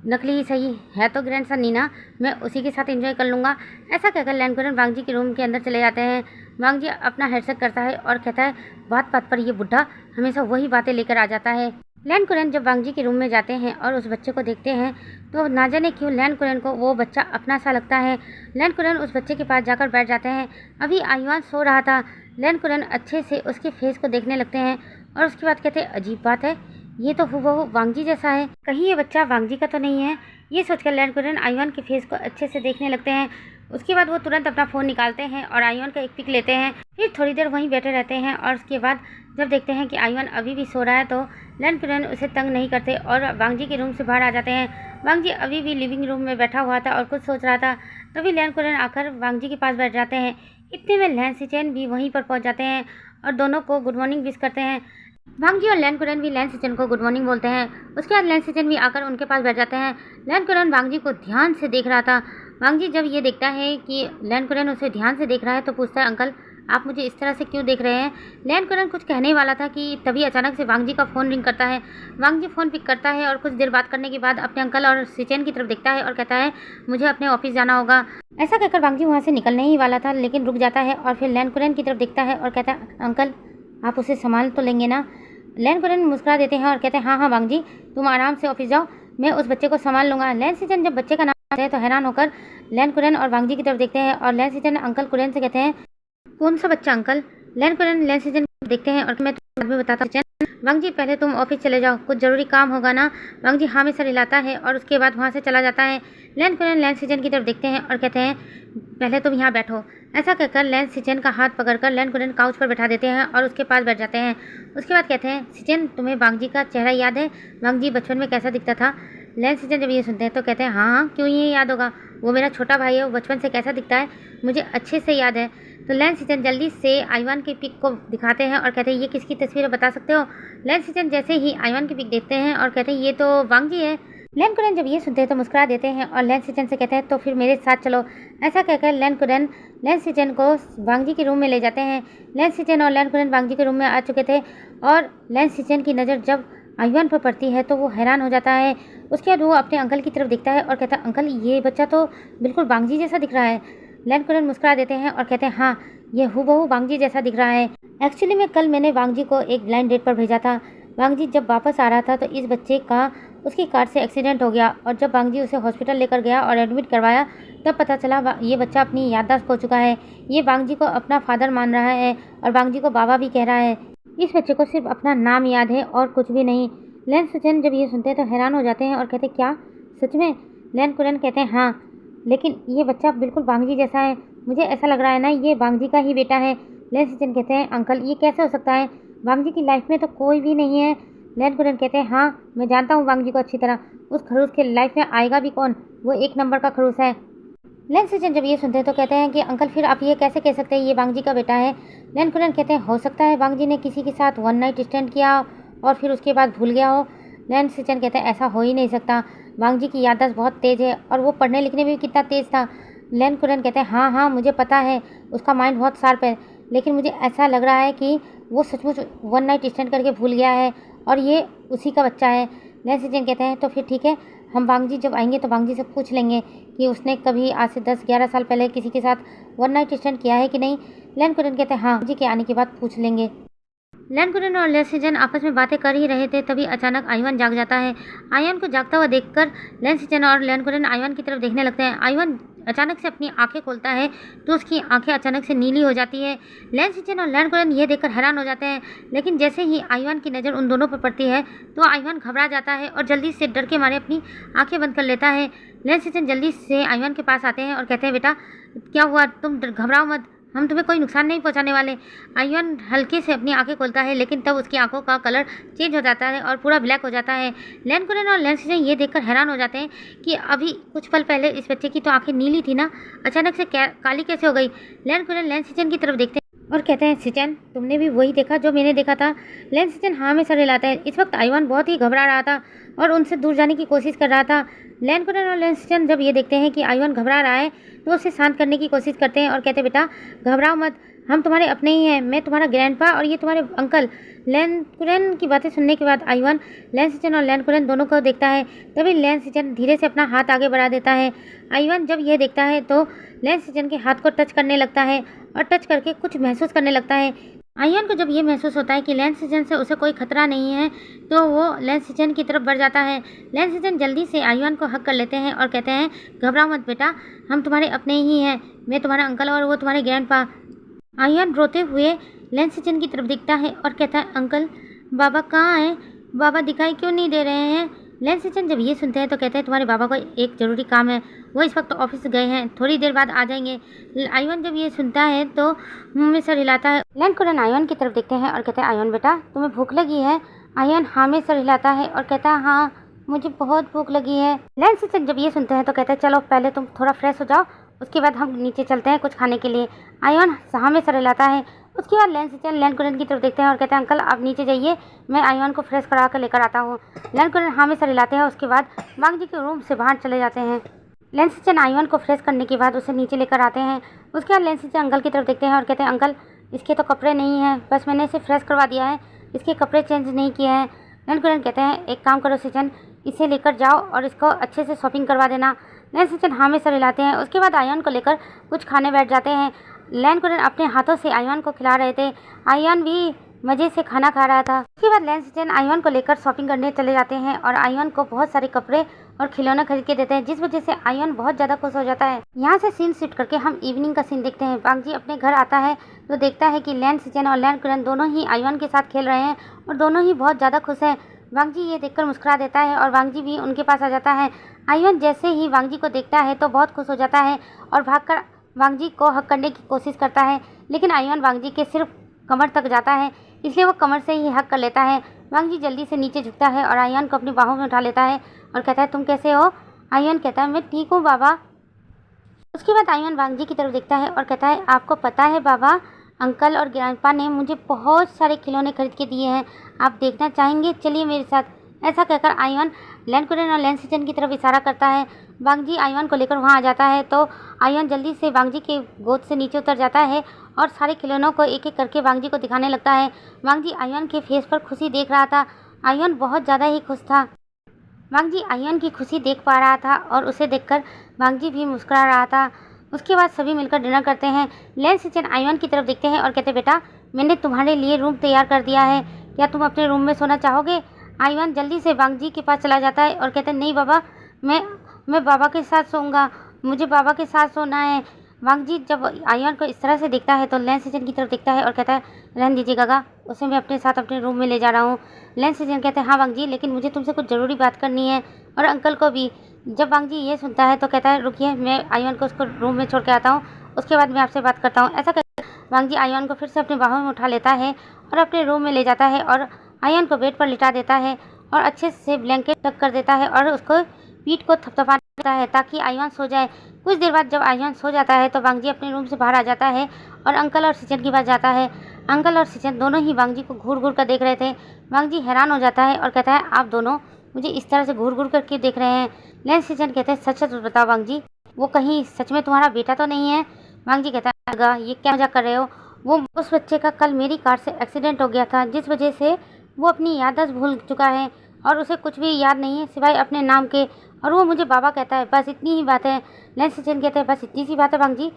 नकली ही सही है तो ग्रैंडसन नीना, मैं उसी के साथ एंजॉय कर लूँगा। ऐसा कहकर लैन कुरन वांग जी के रूम के अंदर चले जाते हैं। वांग जी अपना हेडसेट करता है और कहता है, बात बात पर ये बुढ़ा हमेशा वही बातें लेकर आ जाता है। लैन कुरन जब वांग जी के रूम में जाते हैं और उस बच्चे को देखते हैं तो ना जाने क्यों लैन कुरन को वो बच्चा अपना सा लगता है। लैन कुरन उस बच्चे के पास जाकर बैठ जाते हैं। अभी आयुआन सो रहा था। लैन कुरन अच्छे से उसके फेस को देखने लगते हैं और उसके बाद कहते हैं, अजीब बात है, ये तो हूबहू वांग जी जैसा है, कहीं ये बच्चा वांग जी का तो नहीं है। ये सोचकर लैन कुरन आयुआन के फेस को अच्छे से देखने लगते हैं। उसके बाद वो तुरंत अपना फ़ोन निकालते हैं और आयुआन का एक पिक लेते हैं। फिर थोड़ी देर वहीं बैठे रहते हैं और उसके बाद जब देखते हैं कि आयुआन अभी भी सो रहा है तो लैन कुरन उसे तंग नहीं करते और वांग जी के रूम से बाहर आ जाते हैं। वांग जी अभी भी लिविंग रूम में बैठा हुआ था और कुछ सोच रहा था। तभी लैन कुरन आकर वांग जी के पास बैठ जाते हैं। इतने में लैन सिचेन भी वहीं पर पहुँच जाते हैं और दोनों को गुड मॉर्निंग विश करते हैं। वांग जी और लैन कुरन भी लैन सिचन को गुड मॉर्निंग बोलते हैं। उसके बाद लैन सिचन भी आकर उनके पास बैठ जाते हैं। लैन कुरन वांग जी को ध्यान से देख रहा था। वांग जी जब ये देखता है कि लैन कुरन उसे ध्यान से देख रहा है तो पूछता है, अंकल आप मुझे इस तरह से क्यों देख रहे हैं। लैन कुरन कुछ कहने वाला था कि तभी अचानक से वांग जी का फ़ोन रिंग करता है। वांग जी फ़ोन पिक करता है और कुछ देर बात करने के बाद अपने अंकल और सिचन की तरफ देखता है और कहता है, मुझे अपने ऑफिस जाना होगा। ऐसा कहकर वांग जी वहाँ से निकलने ही वाला था लेकिन रुक जाता है और फिर लैन कुरन की तरफ देखता है और कहता है, अंकल आप उसे संभाल तो लेंगे ना। लैन कुरन मुस्कुरा देते हैं और कहते हैं, हाँ हाँ वांग जी तुम आराम से ऑफिस जाओ, मैं उस बच्चे को संभाल लूँगा। लैन सिचन जब बच्चे का नाम आते हैं तो हैरान होकर लैन कुरन और वांग जी की तरफ देखते हैं और लैन सिचन अंकल कुरन से कहते हैं, कौन सा बच्चा अंकल। लैन कुरन लैन सिचन देखते हैं और मैं तुम्हें बाद में बताता हूँ। वांग जी पहले तुम ऑफिस चले जाओ, कुछ ज़रूरी काम होगा ना। वांग जी हाँ में सर हिलाता है और उसके बाद वहाँ से चला जाता है। लैन कुरन लैन सिचन की तरफ देखते हैं और कहते हैं, पहले तुम यहाँ बैठो। ऐसा कहकर लैन सिचन का हाथ पकड़कर लैन कुरन काउच पर बैठा देते हैं और उसके पास बैठ जाते हैं। उसके बाद कहते हैं, सिचन तुम्हें वांग जी का चेहरा याद है, वांग जी बचपन में कैसा दिखता था। लैन सिचन जब ये सुनते हैं तो कहते हैं, हाँ हाँ क्यों ये याद होगा, वो मेरा छोटा भाई है, वो बचपन से कैसा दिखता है मुझे अच्छे से याद है। तो लैन सिचन जल्दी से आयुआन की पिक को दिखाते हैं और कहते हैं, ये किसकी तस्वीर है बता सकते हो। लैन सिचन जैसे ही आयुआन की पिक देखते हैं और कहते हैं, ये तो वांग जी है। लैन कुरन जब ये सुनते हैं तो मुस्कुरा देते हैं और लैन सिचन से कहते हैं, तो फिर मेरे साथ चलो। ऐसा कहकर लैन कुरन लैन सिचन को वांग जी के रूम में ले जाते हैं। लैन सिचन और लैन कुरन वांग जी के रूम में आ चुके थे और लैन सिचन की नज़र जब आयुआन पर पड़ती है तो वो हैरान हो जाता है। उसके बाद वो अपने अंकल की तरफ देखता है और कहता है, अंकल ये बच्चा तो बिल्कुल वांग जी जैसा दिख रहा है। लैन कुरन मुस्कुरा देते हैं और कहते हैं, हाँ ये हूबहू वांग जी जैसा दिख रहा है। एक्चुअली में कल मैंने वांग जी को एक ब्लाइंड डेट पर भेजा था। वांग जी जब वापस आ रहा था तो इस बच्चे का उसकी कार से एक्सीडेंट हो गया और जब वांग जी उसे हॉस्पिटल लेकर गया और एडमिट करवाया तब पता चला ये बच्चा अपनी याददाश्त खो चुका है। ये वांग जी को अपना फादर मान रहा है और वांग जी को बाबा भी कह रहा है। इस बच्चे को सिर्फ अपना नाम याद है और कुछ भी नहीं। लैन सिचन जब ये सुनते हैं तो हैरान हो जाते हैं और कहते हैं, क्या सच में। लैन कुरन कहते हैं, हाँ लेकिन ये बच्चा बिल्कुल वांग जी जैसा है, मुझे ऐसा लग रहा है ना ये वांग जी का ही बेटा है। लैन सिचन कहते हैं, अंकल ये कैसे हो सकता है, वांग जी की लाइफ में तो कोई भी नहीं है। लैन कुरन कहते हैं, हाँ मैं जानता हूँ वांग जी को अच्छी तरह, उस खड़ूस के लाइफ में आएगा भी कौन, वो एक नंबर का खड़ूस है। लैन सिचन जब ये सुनते हैं तो कहते हैं कि अंकल फिर आप ये कैसे कह सकते हैं ये वांग जी का बेटा है। लैन कुरन कहते हैं, हो सकता है वांग जी ने किसी के साथ वन नाइट स्टैंड किया और फिर उसके बाद भूल गया हो। लैन सिचन कहते हैं, ऐसा हो ही नहीं सकता, वांग जी की याददाश्त बहुत तेज़ है और वो पढ़ने लिखने में भी कितना तेज़ था। लैन कुरन कहते हैं, हाँ हाँ मुझे पता है उसका माइंड बहुत शार्प है, लेकिन मुझे ऐसा लग रहा है कि वो सचमुच वन नाइट स्टैंड करके भूल गया है और ये उसी का बच्चा है। लैन सिचन कहते हैं, तो फिर ठीक है, हम वांग जी जब आएंगे तो वांग जी से पूछ लेंगे कि उसने कभी आज से 10-11 साल पहले किसी के साथ वन नाइट स्टैंड किया है कि नहीं। लैन कुरन कहते हैं, हाँ जी के आने के बाद पूछ लेंगे। लैन कुरन और लैन सिचन आपस में बातें कर ही रहे थे तभी अचानक आयुआन जाग जाता है। आयुआन को जागता हुआ देखकर लैन सिचन और लैन कुरन आयुआन की तरफ देखने लगते हैं। आयुआन अचानक से अपनी आंखें खोलता है तो उसकी आंखें अचानक से नीली हो जाती है। लैन सिचन और लैन कुरन ये देखकर हैरान हो जाते हैं, लेकिन जैसे ही आयुआन की नज़र उन दोनों पर पड़ती है तो आयुआन घबरा जाता है और जल्दी से डर के मारे अपनी आंखें बंद कर लेता है। लैन सिचन जल्दी से आयुआन के पास आते हैं और कहते हैं, बेटा क्या हुआ, तुम घबराओ मत, हम तुम्हें कोई नुकसान नहीं पहुंचाने वाले। आयुआन हल्के से अपनी आंखें खोलता है लेकिन तब उसकी आंखों का कलर चेंज हो जाता है और पूरा ब्लैक हो जाता है। लैन कुरन और लैन सिचन ये देखकर हैरान हो जाते हैं कि अभी कुछ पल पहले इस बच्चे की तो आंखें नीली थी ना, अचानक से काली कैसे हो गई। लैन कुरन लैन सिचन की तरफ देखते हैं और कहते हैं सिचन तुमने भी वही देखा जो मैंने देखा था। लैन सिचन हाँ में सर हिलाता है। इस वक्त आयुआन बहुत ही घबरा रहा था और उनसे दूर जाने की कोशिश कर रहा था। लैन कुरन और लैन सिचन जब ये देखते हैं कि आयुआन घबरा रहा है तो उसे शांत करने की कोशिश करते हैं और कहते हैं बेटा घबराओ मत, हम तुम्हारे अपने ही हैं, मैं तुम्हारा ग्रैंडपा और ये तुम्हारे अंकल। लैन कुरन की बातें सुनने के बाद आयुआन लैन सिचन और लैन कुरन दोनों को देखता है। तभी लैन सिचन धीरे से अपना हाथ आगे बढ़ा देता है। आयुआन जब यह देखता है तो लैन सिचन के हाथ को टच करने लगता है और टच करके कुछ महसूस करने लगता है। आयुआन को जब ये महसूस होता है कि लैन सिचन से उसे कोई खतरा नहीं है तो वो लैन सिचन की तरफ बढ़ जाता है। लैन सिचन जल्दी से आयुआन को हक कर लेते हैं और कहते हैं घबराओ मत बेटा, हम तुम्हारे अपने ही हैं, मैं तुम्हारा अंकल और वो तुम्हारे ग्रैंडपा। आयुआन रोते हुए लैन सिचन की तरफ दिखता है और कहता है अंकल बाबा कहाँ हैं, बाबा दिखाई क्यों नहीं दे रहे हैं। लैन सिचन जब ये सुनते हैं तो कहते हैं तुम्हारे बाबा को एक ज़रूरी काम है, वो इस वक्त ऑफिस गए हैं, थोड़ी देर बाद आ जाएंगे। आयुआन जब ये सुनता है तो मुंह में सर हिलाता है। लैन कुरन आयुआन की तरफ देखते हैं और कहते हैं आयुआन बेटा तुम्हें भूख लगी है। आयुआन हाँ में सर हिलाता है और कहता है हाँ मुझे बहुत भूख लगी है। लैन सिचन जब ये सुनते हैं तो कहते हैं चलो पहले तुम थोड़ा फ्रेश हो जाओ, उसके बाद हम नीचे चलते हैं कुछ खाने के लिए। आयुआन हाँ में सर हिलाता है। उसके बाद लैन सिचन लैन कुरन की तरफ देखते हैं और कहते हैं अंकल आप नीचे जाइए, मैं आयुआन को फ्रेश करा कर लेकर आता हूँ। लैन कुरन हाँ में सर हिलाते हैं। उसके बाद वांग जी के रूम से बाहर चले जाते हैं। लैन सिचन आयुआन को फ्रेश करने के बाद उसे नीचे लेकर आते हैं। उसके बाद लैन सिचन अंकल की तरफ देखते हैं और कहते हैं अंकल इसके तो कपड़े नहीं हैं, बस मैंने इसे फ्रेश करवा दिया है, इसके कपड़े चेंज नहीं किए हैं। लैन कुरन कहते हैं एक काम करो सिचन, इसे लेकर जाओ और इसको अच्छे से शॉपिंग करवा देना। लैन सिचन हाँ में सर हिलाते हैं। उसके बाद आयुआन को लेकर कुछ खाने बैठ जाते हैं। लैन कुरन अपने हाथों से आयुआन को खिला रहे थे, आयुआन भी मज़े से खाना खा रहा था। उसके बाद लैन सिचन आयुआन को लेकर शॉपिंग करने चले जाते हैं और आयुआन को बहुत सारे कपड़े और खिलौने खरीद के देते हैं, जिस वजह से आयुआन बहुत ज़्यादा खुश हो जाता है। यहाँ से सीन शिफ्ट करके हम इवनिंग का सीन देखते हैं। वांग जी अपने घर आता है तो देखता है कि लैन सिचन और लैन कुरन दोनों ही आयुआन के साथ खेल रहे हैं और दोनों ही बहुत ज़्यादा खुश हैं। वांग जी ये देखकर मुस्कुरा देता है और वांग जी भी उनके पास आ जाता है। आयुआन जैसे ही वांग जी को देखता है तो बहुत खुश हो जाता है और भागकर वांग जी को हक करने की कोशिश करता है, लेकिन आयुआन वांग जी के सिर्फ कमर तक जाता है, इसलिए वो कमर से ही हक कर लेता है। वांग जी जल्दी से नीचे झुकता है और आयुआन को अपनी बाहों में उठा लेता है और कहता है तुम कैसे हो। आयुआन कहता है मैं ठीक हूँ बाबा। उसके बाद आयुआन वांग जी की तरफ देखता है और कहता है आपको पता है बाबा, अंकल और ग्रैंडपा ने मुझे बहुत सारे खिलौने खरीद के दिए हैं, आप देखना चाहेंगे, चलिए मेरे साथ। ऐसा कहकर आयुआन लैन कुरन और लैन सिचन की तरफ इशारा करता है। वांग जी आयुआन को लेकर वहाँ आ जाता है तो आयुआन जल्दी से वांग जी के गोद से नीचे उतर जाता है और सारे खिलौनों को एक एक करके वांग जी को दिखाने लगता है। वांग जी आयुआन के फेस पर खुशी देख रहा था। आयुआन बहुत ज़्यादा ही खुश था। वांग जी आयुआन की खुशी देख पा रहा था और उसे देखकर वांग जी भी मुस्कुरा रहा था। उसके बाद सभी मिलकर डिनर करते हैं। लैन सिचन आयुआन की तरफ देखते हैं और कहते बेटा मैंने तुम्हारे लिए रूम तैयार कर दिया है, क्या तुम अपने रूम में सोना चाहोगे। आयुआन जल्दी से वांग जी के पास चला जाता है और कहते हैं नहीं बाबा, मैं बाबा के साथ सोऊंगा, मुझे बाबा के साथ सोना है। वांग जी जब आयुआन को इस तरह से देखता है तो लैन सिचन की तरफ देखता है और कहता है रहने दीजिए गागा, उसे मैं अपने साथ अपने रूम में ले जा रहा हूँ। लैन सिचन कहते हैं हाँ वांग जी, लेकिन मुझे तुमसे कुछ ज़रूरी बात करनी है और अंकल को भी। जब वांग जी ये सुनता है तो कहता है रुकिए, मैं आयुआन को उसको रूम में छोड़ के आता हूँ, उसके बाद मैं आपसे बात करता हूँ। ऐसा कहकर वांग जी आयुआन को फिर से अपने बाहों में उठा लेता है और अपने रूम में ले जाता है और आयुआन को बेड पर लिटा देता है और अच्छे से ब्लैंकेट टक कर देता है और उसको पीठ को थपथपा देता है ताकि आयुआन सो जाए। कुछ देर बाद जब आयुआन सो जाता है तो वांग जी अपने रूम से बाहर आ जाता है और अंकल और सिचन के पास जाता है। अंकल और सिचन दोनों ही वांग जी को घूर घूर कर देख रहे थे। वांग जी हैरान हो जाता है और कहता है आप दोनों मुझे इस तरह से घूर घूर कर क्यों देख रहे हैं। लैन सिचन कहते हैं सच सच बताओ वांग जी, वो कहीं सच में तुम्हारा बेटा तो नहीं है। वांग जी कहता है ये क्या मजाक कर रहे हो, वो उस बच्चे का कल मेरी कार से एक्सीडेंट हो गया था, जिस वजह से वो अपनी याददाश्त भूल चुका है और उसे कुछ भी याद नहीं है सिवाय अपने नाम के, और वो मुझे बाबा कहता है, बस इतनी ही बात है। लैन सिचन कहते हैं बस इतनी सी बात है वांग जी,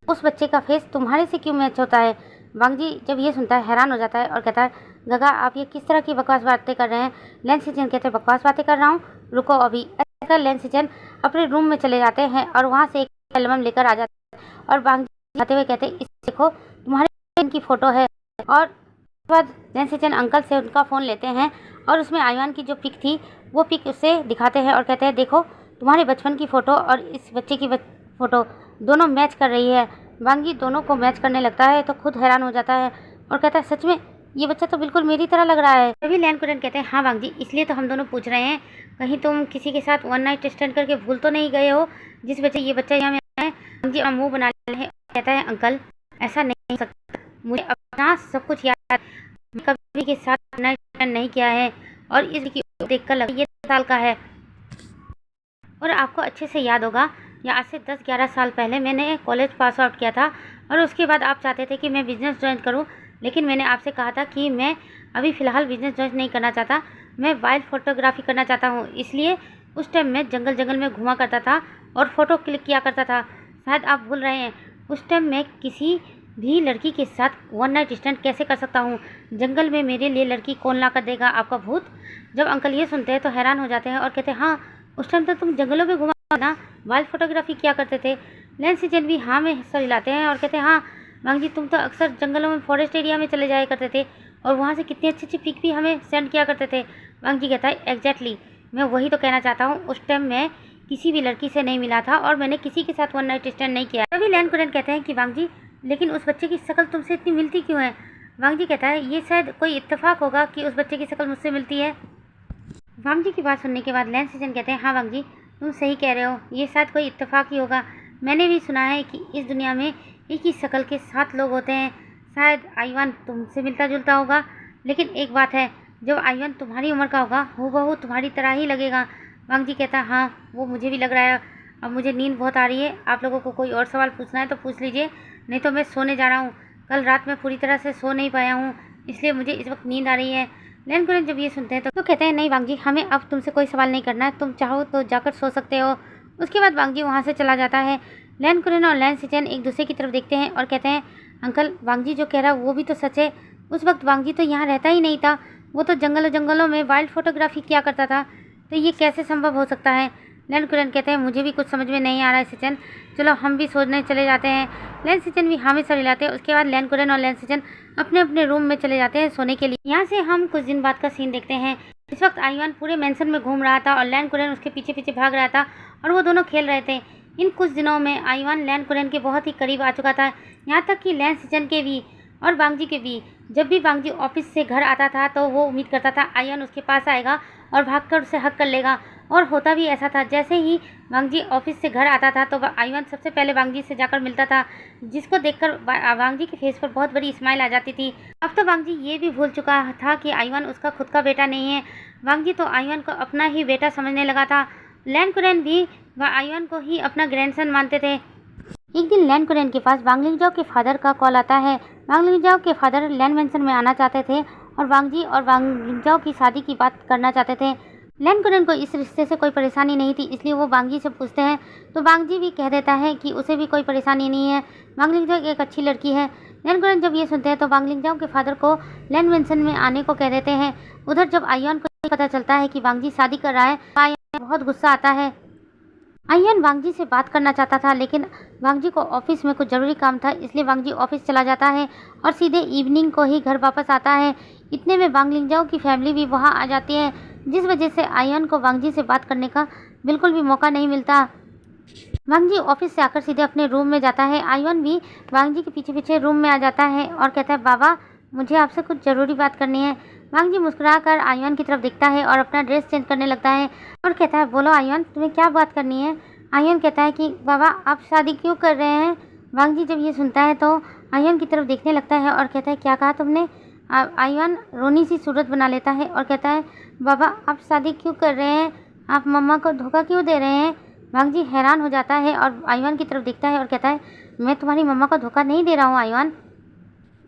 उस बच्चे का फेस तुम्हारे से क्यों मैच होता है। वांग जी जब ये सुनता है हैरान हो जाता है और कहता है गगा आप ये किस तरह की बकवास बातें कर रहे हैं। लैन सिचन कहते हैं बकवास बातें कर रहा हूँ, रुको अभी। ऐसा कर लैन सिचन अपने रूम में चले जाते हैं और वहाँ से एक एल्बम लेकर आ जाते हैं और वांग जी आते हुए कहते हैं इस देखो तुम्हारे की फ़ोटो है। और उसके बाद लैन सिचन अंकल से उनका फ़ोन लेते हैं और उसमें आयुआन की जो पिक थी वो पिक उसे दिखाते हैं और कहते हैं देखो तुम्हारे बचपन की फ़ोटो और इस बच्चे की फ़ोटो दोनों मैच कर रही है। वांग जी दोनों को मैच करने लगता है तो खुद हैरान हो जाता है और कहता है सच में ये बच्चा तो बिल्कुल मेरी तरह लग रहा है। तभी लैन कुरन कहते हैं हाँ वांग जी, इसलिए तो हम दोनों पूछ रहे हैं, कहीं तुम किसी के साथ वन नाइट स्टैंड करके भूल तो नहीं गए हो जिस वजह ये बच्चा यहाँ में आया है। वांग जी मुँह बना रहे हैं, कहता है अंकल ऐसा नहीं हो सकता, मुझे अपना सब कुछ याद है। कभी के साथ नहीं किया है और इस की देखकर लगा ये साल का है। और आपको अच्छे से याद होगा, या आज से 10-11 साल पहले मैंने कॉलेज पास आउट किया था और उसके बाद आप चाहते थे कि मैं बिज़नेस ज्वाइन करूं, लेकिन मैंने आपसे कहा था कि मैं अभी फ़िलहाल बिज़नेस ज्वाइन नहीं करना चाहता, मैं वाइल्ड फोटोग्राफी करना चाहता हूं। इसलिए उस टाइम मैं जंगल में घुमा करता था और फ़ोटो क्लिक किया करता था। शायद आप भूल रहे हैं, उस टाइम मैं किसी भी लड़की के साथ वन नाइट स्टैंड कैसे कर सकता हूँ। जंगल में मेरे लिए लड़की कौन ला कर देगा, आपका भूत। जब अंकल ये सुनते हैं तो हैरान हो जाते हैं और कहते हैं, हाँ उस टाइम तो तुम जंगलों में घुमा ना, वाइल्ड फोटोग्राफी किया करते थे। लेंस सीजन भी हाँ में हिस्सा हिलाते हैं और कहते हैं, हाँ वांग जी तुम तो अक्सर जंगलों में फॉरेस्ट एरिया में चले जाया करते थे और वहाँ से कितनी अच्छी अच्छी पिक भी हमें सेंड किया करते थे। वांग जी कहता है, एग्जैक्टली मैं वही तो कहना चाहता हूँ, उस टाइम मैं किसी भी लड़की से नहीं मिला था और मैंने किसी के साथ वन नाइट स्टैंड नहीं किया। तभी लैन कुरन कहते हैं कि वांग जी लेकिन उस बच्चे की शक्ल तुमसे इतनी मिलती क्यों है। वांग जी कहता है, ये शायद कोई इत्तेफाक होगा कि उस बच्चे की शक्ल मुझसे मिलती है। वांग जी की बात सुनने के बाद लैन सीजन कहते हैं, हाँ वांग जी तुम सही कह रहे हो, ये शायद कोई इत्तेफाक ही होगा। मैंने भी सुना है कि इस दुनिया में एक ही शक्ल के 7 लोग होते हैं। शायद आईवान तुमसे मिलता जुलता होगा, लेकिन एक बात है, जब आईवान तुम्हारी उम्र का होगा हूबहू तुम्हारी तरह ही लगेगा। वांग जी कहता है, हाँ वो मुझे भी लग रहा है। अब मुझे नींद बहुत आ रही है, आप लोगों को कोई और सवाल पूछना है तो पूछ लीजिए, नहीं तो मैं सोने जा रहा हूँ। कल रात में पूरी तरह से सो नहीं पाया हूँ, इसलिए मुझे इस वक्त नींद आ रही है। लैन कुरन जब ये सुनते हैं तो कहते हैं, नहीं वांग जी हमें अब तुमसे कोई सवाल नहीं करना है, तुम चाहो तो जाकर सो सकते हो। उसके बाद वांग जी वहाँ से चला जाता है। लैन कुरन और लैन सीजन एक दूसरे की तरफ देखते हैं और कहते हैं, अंकल वांग जी जो कह रहा है वो भी तो सच है। उस वक्त वांग जी तो यहाँ रहता ही नहीं था, वो तो जंगलों में वाइल्ड फोटोग्राफी किया करता था, तो ये कैसे संभव हो सकता है। लैन कुरन कहते हैं, मुझे भी कुछ समझ में नहीं आ रहा है सीजन, चलो हम भी सोचने चले जाते हैं। लैन सीजन भी हामी सर हिलाते हैं। उसके बाद लैन कुरन और लैन सीजन अपने अपने रूम में चले जाते हैं सोने के लिए। यहाँ से हम कुछ दिन बाद का सीन देखते हैं। इस वक्त आईवान पूरे मेंशन में घूम रहा था और लैन कुरन उसके पीछे पीछे भाग रहा था और वो दोनों खेल रहे थे। इन कुछ दिनों में आईवान लैन कुरन के बहुत ही करीब आ चुका था, यहाँ तक कि लैन सीजन के भी और वांग जी के भी। जब भी वांग जी ऑफिस से घर आता था तो वो उम्मीद करता था आईवान उसके पास आएगा और भागकर उसे हक कर लेगा, और होता भी ऐसा था। जैसे ही वांग जी ऑफिस से घर आता था तो आईवान सबसे पहले वांग जी से जाकर मिलता था, जिसको देखकर वांग जी के फेस पर बहुत बड़ी स्माइल आ जाती थी। अब तो वांग जी ये भी भूल चुका था कि आईवान उसका खुद का बेटा नहीं है। वांग जी तो आईवान को अपना ही बेटा समझने लगा था। लैन कुरन भी आईवान को ही अपना ग्रैंडसन मानते थे। एक दिन लैन कुरन के पास वांग लिंगजाओ के फादर का कॉल आता है। वांग लिंगजाओ के फादर लैन मेंशन में आना चाहते थे और वांग जी और वांग लिंगजाओ की शादी की बात करना चाहते थे। लैन कुरन को इस रिश्ते से कोई परेशानी नहीं थी, इसलिए वो वांग जी से पूछते हैं तो वांग जी भी कह देता है कि उसे भी कोई परेशानी नहीं है, वांग लिंगजाओ एक अच्छी लड़की है। लैन कुरन जब ये सुनते हैं तो वांग लिंगजाओ के फादर को लैन मेंशन में आने को कह देते हैं। उधर जब आईवान को पता चलता है कि वांग जी शादी कर रहा है तो आईवान बहुत गुस्सा आता है। आईवान वांग जी से बात करना चाहता था, लेकिन वांग जी को ऑफिस में कुछ ज़रूरी काम था, इसलिए वांग जी ऑफिस चला जाता है और सीधे इवनिंग को ही घर वापस आता है। इतने में वांग लिंगजाओ की फैमिली भी वहाँ आ जाती है, जिस वजह से आईवान को वांग जी से बात करने का बिल्कुल भी मौका नहीं मिलता। वांग जी ऑफिस से आकर सीधे अपने रूम में जाता है। आईवान भी वांग जी के पीछे पीछे रूम में आ जाता है और कहता है, बाबा मुझे आपसे कुछ ज़रूरी बात करनी है। वांग जी मुस्कुराकर आईवान की तरफ देखता है और अपना ड्रेस चेंज करने लगता है और कहता है, बोलो आईवान तुम्हें क्या बात करनी है। आईवान कहता है कि बाबा आप शादी क्यों कर रहे हैं। वांग जी जब ये सुनता है तो आईवान की तरफ देखने लगता है और कहता है, क्या कहा तुमने। आईवान रोनी सी सूरत बना लेता है और कहता है, बाबा आप शादी क्यों कर रहे हैं, आप मम्मा को धोखा क्यों दे रहे हैं। वांग जी हैरान हो जाता है और आईवान की तरफ देखता है और कहता है, मैं तुम्हारी मम्मा को धोखा नहीं दे रहा हूँ आईवान,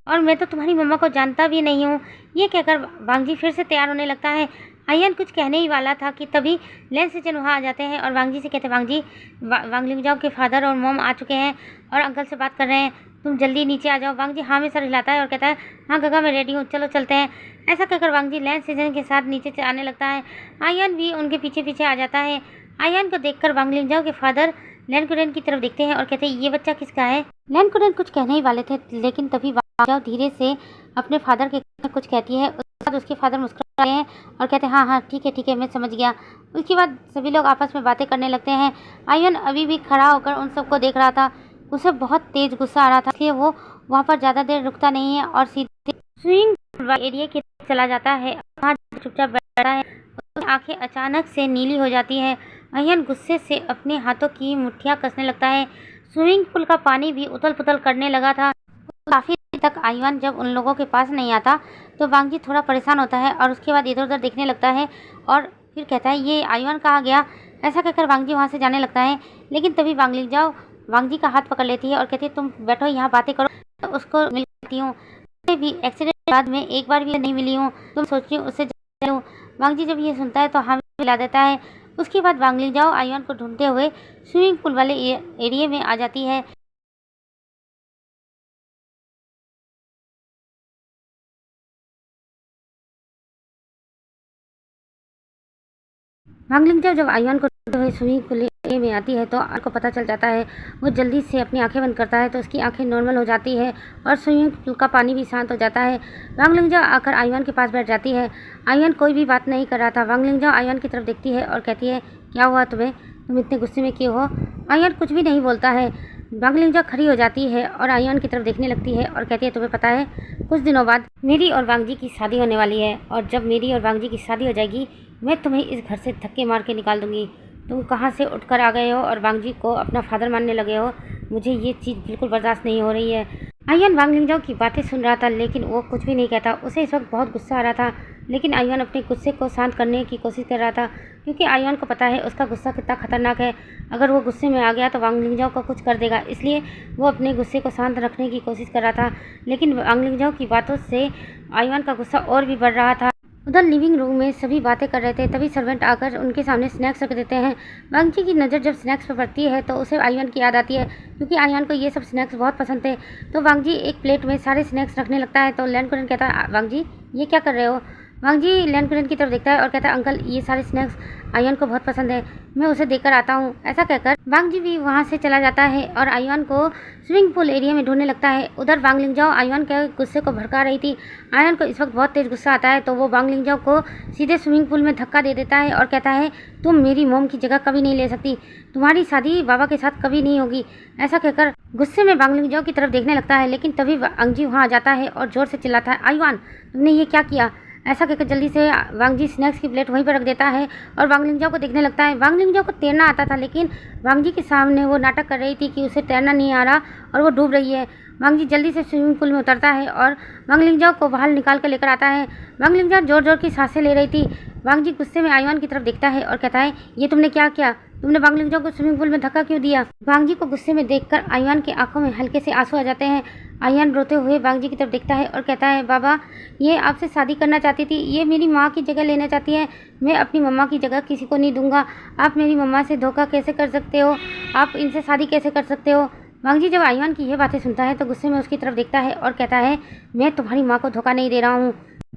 और मैं तो तुम्हारी मम्मा को जानता भी नहीं हूँ। ये कहकर वांग जी फिर से तैयार होने लगता है। आईवान कुछ कहने ही वाला था कि तभी लैन सीजन वहाँ आ जाते हैं और वांग जी से कहते हैं, वांग जी वांग लिंगजाओ के फादर और मॉम आ चुके हैं और अंकल से बात कर रहे हैं, तुम जल्दी नीचे आ जाओ। वांग जी हाँ में सर हिलाता है और कहता है, हाँ गगा मैं रेडी हूँ, चलो चलते हैं। ऐसा कहकर वांग जी लैन सीजन के साथ नीचे आने लगता है। आईवान भी उनके पीछे पीछे आ जाता है। आईवान को देखकर वांग लिंगजाओ के फादर लैन कुरन की तरफ देखते हैं और कहते हैं, ये बच्चा किसका है। लैन कुरन कुछ कहने ही वाले थे, लेकिन तभी वांग लिंगजाओ धीरे से अपने फादर के कुछ कहती है। उसके बाद उसके फादर मुस्कुराते हैं और कहते हैं, हाँ हाँ ठीक है मैं समझ गया। उसके बाद सभी लोग आपस में बातें करने लगते हैं। आईवान अभी भी खड़ा होकर उन सबको देख रहा था, उसे बहुत तेज गुस्सा आ रहा था, इसलिए वो वहाँ पर ज़्यादा देर रुकता नहीं है और सीधे स्विंग एरिया की तरफ चला जाता है। वहाँ चुपचाप बैठा है। उसकी आंखें अचानक से नीली हो जाती है। आईवान गुस्से से अपने हाथों की मुट्ठियाँ कसने लगता है। स्विमिंग पूल का पानी भी उथल पुथल करने लगा था। काफ़ी तक आयुआन जब उन लोगों के पास नहीं आता तो वांग जी थोड़ा परेशान होता है और उसके बाद इधर उधर देखने लगता है और फिर कहता है ये आयुआन कहाँ गया। ऐसा कहकर वांग जी वहाँ से जाने लगता है, लेकिन तभी वांग लिंगजाओ वांग जी का हाथ पकड़ लेती है और कहती है तुम बैठो यहाँ बातें करो। तो उसको मिलती हूँ, भी एक्सीडेंट के बाद में एक बार भी नहीं मिली हूँ, तुम सोच रही हूँ उससे लूँ। वांग जी जब ये सुनता है तो हाँ मिला देता है। उसके बाद वांग लिंगजाओ आयुआन को ढूंढते हुए स्विमिंग पूल वाले एरिया में आ जाती है। वांग लिंगजाओ जब आयुआन को ढूंढते हुए स्विमिंग पूल एरिया में आती है तो आयुआन को पता चल जाता है। वो जल्दी से अपनी आंखें बंद करता है तो उसकी आंखें नॉर्मल हो जाती है और स्विमिंग पूल का पानी भी शांत हो जाता है। वांग लिंगजाओ आकर आयुआन के पास बैठ जाती है। आयुआन कोई भी बात नहीं कर रहा था। वांग लिंगजाओ आयुआन की तरफ देखती है और कहती है क्या हुआ तुम्हें, तुम इतने गुस्से में क्यों हो। आयुआन कुछ भी नहीं बोलता है। वांग लिंगजाओ खड़ी हो जाती है और आयुआन की तरफ देखने लगती है और कहती है तुम्हें पता है कुछ दिनों बाद मेरी और वांग जी की शादी होने वाली है और जब मेरी और वांग जी की शादी हो जाएगी मैं तुम्हें इस घर से धक्के मार के निकाल दूंगी। तुम कहाँ से उठकर आ गए हो और वांग जी को अपना फादर मानने लगे हो। मुझे ये चीज़ बिल्कुल बर्दाश्त नहीं हो रही है। आयुआन वांग लिंगजाओ की बातें सुन रहा था लेकिन वो कुछ भी नहीं कहता। उसे इस वक्त बहुत गुस्सा आ रहा था, लेकिन आयुआन अपने गुस्से को शांत करने की कोशिश कर रहा था क्योंकि आयुआन को पता है उसका गुस्सा कितना खतरनाक है। अगर वो गुस्से में आ गया तो वांग लिंगजाओ को कुछ कर देगा, इसलिए वो अपने गुस्से को शांत रखने की कोशिश कर रहा था। लेकिन वांग लिंगजाओ की बातों से आयुआन का गुस्सा और भी बढ़ रहा था। उधर लिविंग रूम में सभी बातें कर रहे थे, तभी सर्वेंट आकर उनके सामने स्नैक्स रख देते हैं। वांग जी की नज़र जब स्नैक्स पर पड़ती है तो उसे आयुआन की याद आती है क्योंकि आयुआन को ये सब स्नैक्स बहुत पसंद थे। तो वांग जी एक प्लेट में सारे स्नैक्स रखने लगता है। तो लैंड कुरन कहता है वांग जी ये क्या कर रहे हो। वांग जी लैंड कुरन की तरफ देखता है और कहता है अंकल ये सारे स्नैक्स आयुआन को बहुत पसंद है, मैं उसे देकर आता हूँ। ऐसा कहकर वांग जी भी वहाँ से चला जाता है और आयुआन को स्विमिंग पूल एरिया में ढूंढने लगता है। उधर वांग लिंगजाओ आयुआन के गुस्से को भड़का रही थी। आयुआन को इस वक्त बहुत तेज गुस्सा आता है तो वो वांग लिंगजाओ को सीधे स्विमिंग पूल में धक्का दे देता है और कहता है तुम मेरी मोम की जगह कभी नहीं ले सकती, तुम्हारी शादी बाबा के साथ कभी नहीं होगी। ऐसा कहकर गुस्से में वांग लिंगजाओ की तरफ देखने लगता है, लेकिन तभी वांग जी वहाँ आ जाता है और जोर से चिल्लाता है आयुआन तुमने ये क्या किया। ऐसा कहकर जल्दी से वांग जी स्नैक्स की प्लेट वहीं पर रख देता है और वांग लिंगजाओ को देखने लगता है। वांग लिंगजाओ को तैरना आता था लेकिन वांग जी के सामने वो नाटक कर रही थी कि उसे तैरना नहीं आ रहा और वो डूब रही है। वांग जी जल्दी से स्विमिंग पूल में उतरता है और वांग लिंगजाओ को बाहर निकाल कर लेकर आता है। वांग लिंगजाओ जोर जोर की सांसें ले रही थी। वांग जी गुस्से में आयुआन की तरफ देखता है और कहता है ये तुमने क्या किया, तुमने वांग लिंगजाओ को स्विमिंग पूल में धक्का क्यों दिया। वांग जी को गुस्से में देखकर आयुआन की आंखों में हल्के से आंसू आ जाते हैं। आयुआन रोते हुए वांग जी की तरफ देखता है और कहता है बाबा ये आपसे शादी करना चाहती थी, ये मेरी माँ की जगह लेना चाहती है, मैं अपनी मम्मा की जगह किसी को नहीं दूंगा। आप मेरी मम्मा से धोखा कैसे कर सकते हो, आप इनसे शादी कैसे कर सकते हो। वांग जी जब आयुआन की ये बातें सुनता है तो गुस्से में उसकी तरफ देखता है और कहता है मैं तुम्हारी माँ को धोखा नहीं दे रहा हूँ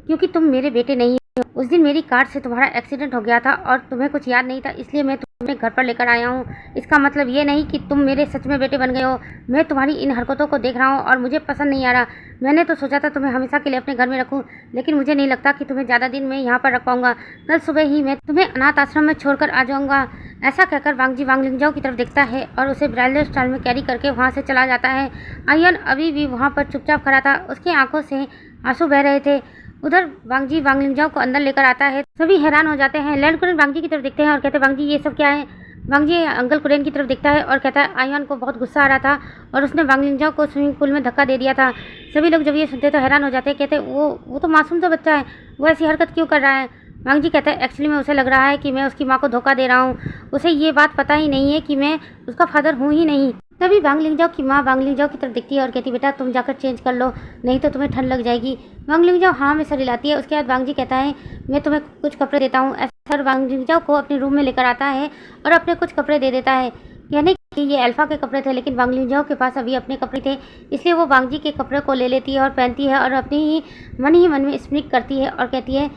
क्योंकि तुम मेरे बेटे नहीं हो। उस दिन मेरी कार से तुम्हारा एक्सीडेंट हो गया था और तुम्हें कुछ याद नहीं था, इसलिए मैं तुम्हें घर पर लेकर आया हूँ। इसका मतलब ये नहीं कि तुम मेरे सच में बेटे बन गए हो। मैं तुम्हारी इन हरकतों को देख रहा हूँ और मुझे पसंद नहीं आ रहा। मैंने तो सोचा था तुम्हें हमेशा के लिए अपने घर में रखूँ, लेकिन मुझे नहीं लगता कि तुम्हें ज़्यादा दिन मैं यहाँ पर रख पाऊंगा। कल सुबह ही मैं तुम्हें अनाथ आश्रम में छोड़कर आ जाऊँगा। ऐसा कहकर वांग जी वांग लिंगजाओ की तरफ देखता है और उसे ब्राइडल स्टाइल में कैरी करके वहाँ से चला जाता है। आयुआन अभी भी वहाँ पर चुपचाप खड़ा था, उसकी आंखों से आंसू बह रहे थे। उधर वांग जी वांग लिंगजाओ को अंदर लेकर आता है, सभी हैरान हो जाते हैं। लैंड कुरन वांग जी की तरफ देखते हैं और कहते हैं वांग जी ये सब क्या है। वांग जी अंकल कुरेन की तरफ देखता है और कहता है आयुआन को बहुत गुस्सा आ रहा था और उसने वांग लिंगजाओ को स्विमिंग पूल में धक्का दे दिया था। सभी लोग जब ये सुनते तो हैरान हो जाते हैं, कहते वो तो मासूम सा बच्चा है, वो ऐसी हरकत क्यों कर रहा है। वांग जी कहता है एक्चुअली में उसे लग रहा है कि मैं उसकी माँ को धोखा दे रहा हूँ, उसे ये बात पता ही नहीं है कि मैं उसका फादर हूँ ही नहीं। तभी वांग लिंगजाओ की माँ वांग लिंगजाओ की तरफ देखती है और कहती बेटा तुम जाकर चेंज कर लो, नहीं तो तुम्हें ठंड लग जाएगी। वांग लिंगजाओ हाँ में सर हिलाती है। उसके बाद वांग जी कहता है मैं तुम्हें कुछ कपड़े देता हूँ। ऐसा वांग लिंगजाओ को अपने रूम में लेकर आता है और अपने कुछ कपड़े दे देता है, यानी कि ये अल्फा के कपड़े थे, लेकिन वांग लिंगजाओ के पास अभी अपने कपड़े थे, इसलिए वो वांग जी के कपड़े को ले लेती है और पहनती है और अपनी ही मन में स्मिक करती है और कहती है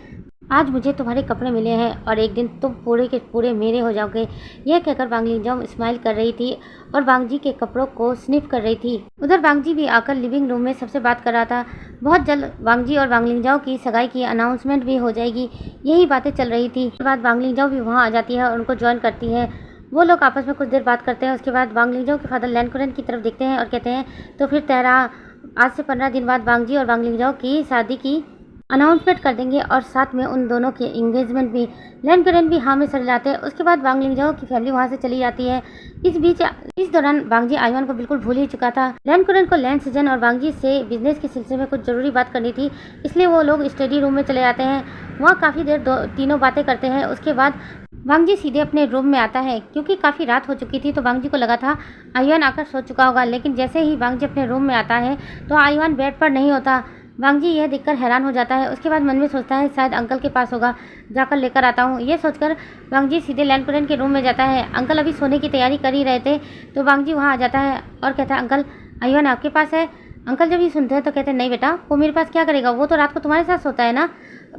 आज मुझे तुम्हारे कपड़े मिले हैं और एक दिन तुम पूरे के पूरे मेरे हो जाओगे। यह कहकर वांग लिंगजाओ स्माइल कर रही थी और वांग जी के कपड़ों को स्निफ कर रही थी। उधर वांग जी भी आकर लिविंग रूम में सबसे बात कर रहा था। बहुत जल्द वांग जी और वांग लिंगजाओ की सगाई की अनाउंसमेंट भी हो जाएगी, यही बातें चल रही थी। उसके बाद वांग लिंगजाओ भी वहाँ आ जाती है और उनको ज्वाइन करती है। वो लोग आपस में कुछ देर बात करते हैं। उसके बाद वांग लिंगजाओ के फादर लैंड कुरेन की तरफ देखते हैं और कहते हैं तो फिर तेरा आज से 15 दिन बाद वांग जी और वांग लिंगजाओ की शादी की अनाउंसमेंट कर देंगे और साथ में उन दोनों की एंगेजमेंट भी। लैन करेन भी हाँ में सर लाते हैं। उसके बाद वांग लिंगजाओ की फैमिली वहाँ से चली जाती है। इस दौरान वांग जी आयुन को बिल्कुल भूल ही चुका था। लैन करेन को लैन सीजन और वांग जी से बिजनेस के सिलसिले में कुछ जरूरी बात करनी थी, इसलिए वो लोग स्टडी रूम में चले जाते हैं। वहाँ काफ़ी देर तीनों बातें करते हैं। उसके बाद वांग जी सीधे अपने रूम में आता है। क्योंकि काफ़ी रात हो चुकी थी तो वांग जी को लगा था आयुन आकर सो चुका होगा, लेकिन जैसे ही वांग जी अपने रूम में आता है तो आयुन बेड पर नहीं होता। वांग जी यह देखकर हैरान हो जाता है। उसके बाद मन में सोचता है शायद अंकल के पास होगा, जाकर लेकर आता हूँ। ये सोचकर वांग जी सीधे लैन कुरेन के रूम में जाता है। अंकल अभी सोने की तैयारी कर ही रहे थे तो वांग जी वहाँ आ जाता है और कहता है अंकल आयुन आपके पास है। अंकल जब ये सुनते हैं तो कहते हैं नहीं बेटा, वो मेरे पास क्या करेगा, वो तो रात को तुम्हारे साथ सोता है ना।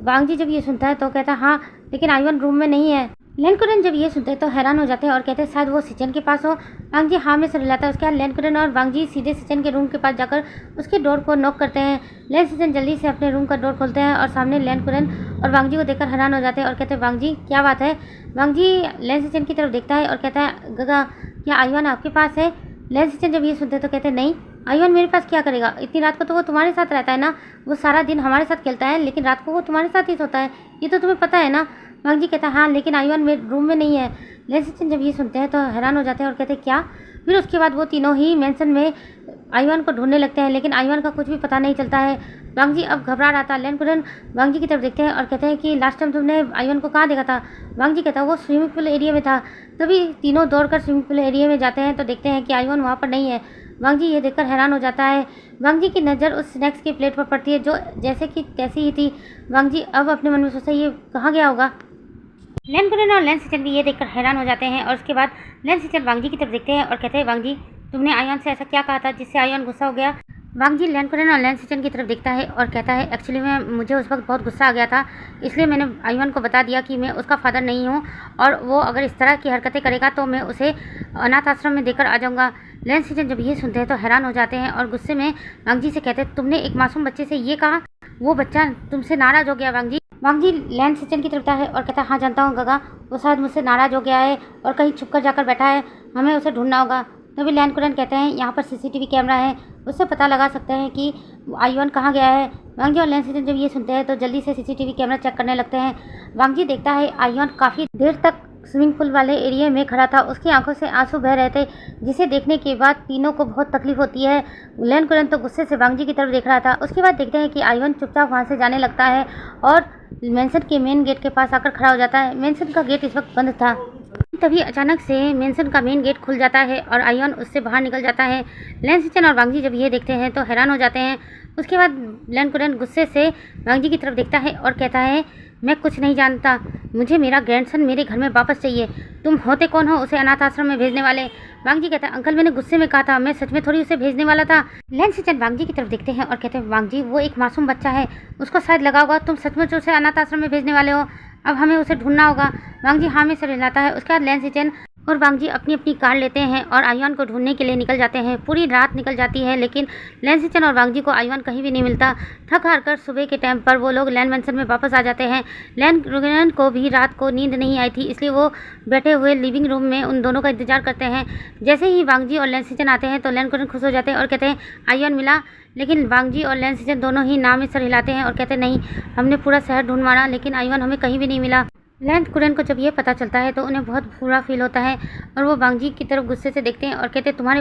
वांग जी जब ये सुनता है तो कहता है हाँ, लेकिन आयुन रूम में नहीं है। लैन कुरेन जब ये सुनते हैं तो हैरान हो जाते हैं और कहते हैं शायद वो सिचन के पास हो। वांग जी हाँ में सर हिलाता है। उसके बाद लैन कुरेन और वांग जी सीधे सिचन के रूम के पास जाकर उसके डोर को नॉक करते हैं। लैन सिचन जल्दी से अपने रूम का डोर खोलते हैं और सामने लैन कुरेन और वांग जी को देखकर हैरान हो जाते हैं और कहते हैं वांग जी क्या बात है। वांग जी लैन सिचन की तरफ देखता है और कहता है गगा क्या आयुन आपके पास है। लैन सिचन जब ये सुनते हैं तो कहते हैं नहीं, आयुन मेरे पास क्या करेगा, इतनी रात को तो वो तुम्हारे साथ रहता है ना। वो सारा दिन हमारे साथ खेलता है लेकिन रात को वो तुम्हारे साथ ही सोता है, ये तो तुम्हें पता है ना। वांग जी कहता है हाँ, लेकिन आयुन मेरे रूम में नहीं है। लैन सिचन जब ये सुनते हैं तो हैरान हो जाते हैं और कहते हैं क्या। फिर उसके बाद वो तीनों ही मेंशन में आयुन को ढूंढने लगते हैं, लेकिन आयुन का कुछ भी पता नहीं चलता है। वांग जी अब घबरा रहा था। लैन कुरेन वांग जी की तरफ देखते हैं और कहते हैं कि लास्ट टाइम तुमने आयुन को कहाँ देखा था। वांग जी कहता है वो स्विमिंग पूल एरिया में था। तभी तीनों दौड़कर स्विमिंग पूल एरिया में जाते हैं तो देखते हैं कि आयुन वहाँ पर नहीं है। वांग जी ये देखकर हैरान हो जाता है। वांग जी की नज़र उस स्नैक्स की प्लेट पर पड़ती है जो जैसे कि तैसी ही थी। वांग जी अब अपने मन में सोचता है ये कहाँ गया होगा। लैन कुरेन और लैन सिचन भी ये देखकर हैरान हो जाते हैं और उसके बाद लैन सिचन वांग जी की तरफ देखते हैं और कहते हैं वांग जी तुमने आयुन से ऐसा क्या कहा था जिससे आयुन गुस्सा हो गया। वांग जी लैन कुरेन और लैन सिचन की तरफ देखता है और कहता है एक्चुअली मुझे उस वक्त बहुत गुस्सा आ गया था, इसलिए मैंने आयुन को बता दिया कि मैं उसका फादर नहीं हूँ और वो अगर इस तरह की हरकतें करेगा तो मैं उसे अनाथ आश्रम में देकर आ जाऊँगा। लैन सिचन जब ये सुनते हैं तो हैरान हो जाते हैं और गुस्से में वांग जी से कहते हैं तुमने एक मासूम बच्चे से ये कहा, वो बच्चा तुमसे नाराज़ हो गया। वांग जी लैन सिचन की तरफ है और कहता है हाँ जानता हूँ गगा, वो शायद मुझसे नाराज़ हो गया है और कहीं छुप कर जाकर बैठा है, हमें उसे ढूंढना होगा। तभी लैन कुरेन कहते हैं यहाँ पर सीसीटीवी कैमरा है, उससे पता लगा सकते हैं कि आयुन कहाँ गया है। वांग जी और लैन सिचन जब ये सुनते हैं तो जल्दी से सीसीटीवी कैमरा चेक करने लगते हैं। वांग जी देखता है आयुन काफ़ी देर तक स्विमिंग पूल वाले एरिया में खड़ा था। उसकी आंखों से आंसू बह रहे थे, जिसे देखने के बाद तीनों को बहुत तकलीफ होती है। लैन कुरेन तो गुस्से से वांग जी की तरफ देख रहा था। उसके बाद देखते हैं कि आयुन चुपचाप वहाँ से जाने लगता है और मेंशन के मेन गेट के पास आकर खड़ा हो जाता है। मेंशन का गेट इस वक्त बंद था। तभी अचानक से मेंशन का मेन गेट खुल जाता है और आयुन उससे बाहर निकल जाता है। लैन सिचन और वांग जी जब ये देखते हैं तो हैरान हो जाते हैं। उसके बाद लैन कुरेन गुस्से से वांग जी की तरफ देखता है और कहता है मैं कुछ नहीं जानता, मुझे मेरा ग्रैंडसन मेरे घर में वापस चाहिए। तुम होते कौन हो उसे अनाथ आश्रम में भेजने वाले। वांग जी कहता है अंकल मैंने गुस्से में कहा था, मैं सच में थोड़ी उसे भेजने वाला था। लैन सिचन वांग जी की तरफ देखते हैं और कहते हैं वांग जी वो एक मासूम बच्चा है, उसको शायद लगा होगा तुम सचमुच उसे अनाथ आश्रम में भेजने वाले हो, अब हमें उसे ढूंढना होगा। वांग जी हाँ में सर हिलाता है। उसके बाद लैन सिचन और वांग जी अपनी अपनी कार लेते हैं और आयुन को ढूंढने के लिए निकल जाते हैं। पूरी रात निकल जाती है लेकिन लैन सिचन और वांग जी को आयुन कहीं भी नहीं मिलता। थक हार कर सुबह के टाइम पर वो लोग लैन मेंशन में वापस आ जाते हैं। लैन कुरेन को भी रात को नींद नहीं आई थी, इसलिए वो बैठे हुए लिविंग रूम में उन दोनों का इंतजार करते हैं। जैसे ही वांग जी और लैन सिचन आते हैं तो लैन कुरेन खुश हो जाते हैं और कहते हैं आयुन मिला। लेकिन वांग जी और लैन सिचन दोनों ही नाम में सर हिलाते हैं और कहते हैं नहीं, हमने पूरा शहर ढूंढ मारा लेकिन आयुन हमें कहीं भी नहीं मिला। लैन कुरेन को जब ये पता चलता है तो उन्हें बहुत बुरा फील होता है और वो वांग जी की तरफ गुस्से से देखते हैं और कहते हैं तुम्हारे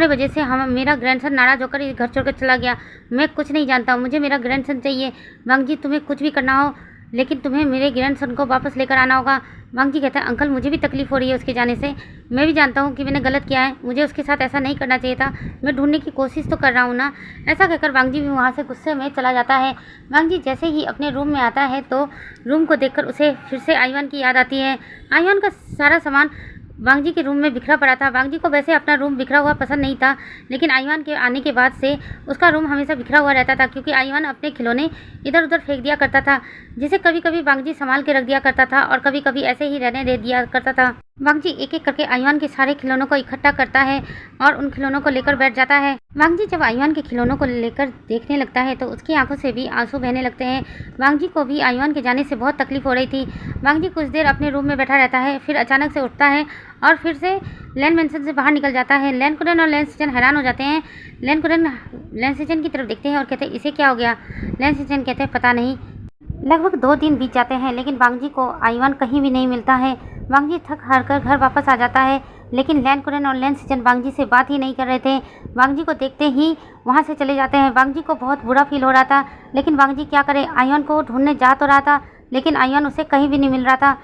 वजह से हम मेरा ग्रैंडसन नाराज़ होकर इस घर छोड़कर चला गया। मैं कुछ नहीं जानता हूँ, मुझे मेरा ग्रैंडसन चाहिए। वांग जी तुम्हें कुछ भी करना हो लेकिन तुम्हें मेरे ग्रैंडसन को वापस लेकर आना होगा। वांग जी कहता है अंकल मुझे भी तकलीफ़ हो रही है उसके जाने से, मैं भी जानता हूँ कि मैंने गलत किया है, मुझे उसके साथ ऐसा नहीं करना चाहिए था, मैं ढूंढने की कोशिश तो कर रहा हूँ ना। ऐसा कहकर वांग जी भी वहाँ से गुस्से में चला जाता है। वांग जी जैसे ही अपने रूम में आता है तो रूम को देखकर उसे फिर से आयुन की याद आती है। आयुन का सारा सामान वांग जी के रूम में बिखरा पड़ा था। वांग जी को वैसे अपना रूम बिखरा हुआ पसंद नहीं था, लेकिन आयुन के आने के बाद से उसका रूम हमेशा बिखरा हुआ रहता था क्योंकि आयुन अपने खिलौने इधर उधर फेंक दिया करता था, जिसे कभी कभी वांग जी संभाल के रख दिया करता था और कभी कभी ऐसे ही रहने दे दिया करता था। वांग जी एक एक करके आयुआन के सारे खिलौनों को इकट्ठा करता है और उन खिलौनों को लेकर बैठ जाता है। वांग जी जब आयुआन के खिलौनों को लेकर देखने लगता है तो उसकी आंखों से भी आंसू बहने लगते हैं। वांग जी को भी आयुआन के जाने से बहुत तकलीफ हो रही थी। वांग जी कुछ देर अपने रूम में बैठा रहता है, फिर अचानक से उठता है और फिर से लैन मैंशन से बाहर निकल जाता है। लैन कुरन और लैन सिजन हैरान हो जाते हैं। लैन कुरन लैन सिजन की तरफ देखते हैं और कहते हैं इसे क्या हो गया। लैन सिजन कहते हैं पता नहीं। लगभग 2 दिन बीत जाते हैं लेकिन वांग जी को आयुआन कहीं भी नहीं मिलता है। वांग जी थक हार कर घर वापस आ जाता है लेकिन लैन कुरन और लैन सिजन वांग जी से बात ही नहीं कर रहे थे। वांग जी को देखते ही वहाँ से चले जाते हैं। वांग जी को बहुत बुरा फील हो रहा था लेकिन वांग जी क्या करे, आयुआन को ढूंढने जा तो रहा था लेकिन आयुआन उसे कहीं भी नहीं मिल रहा था।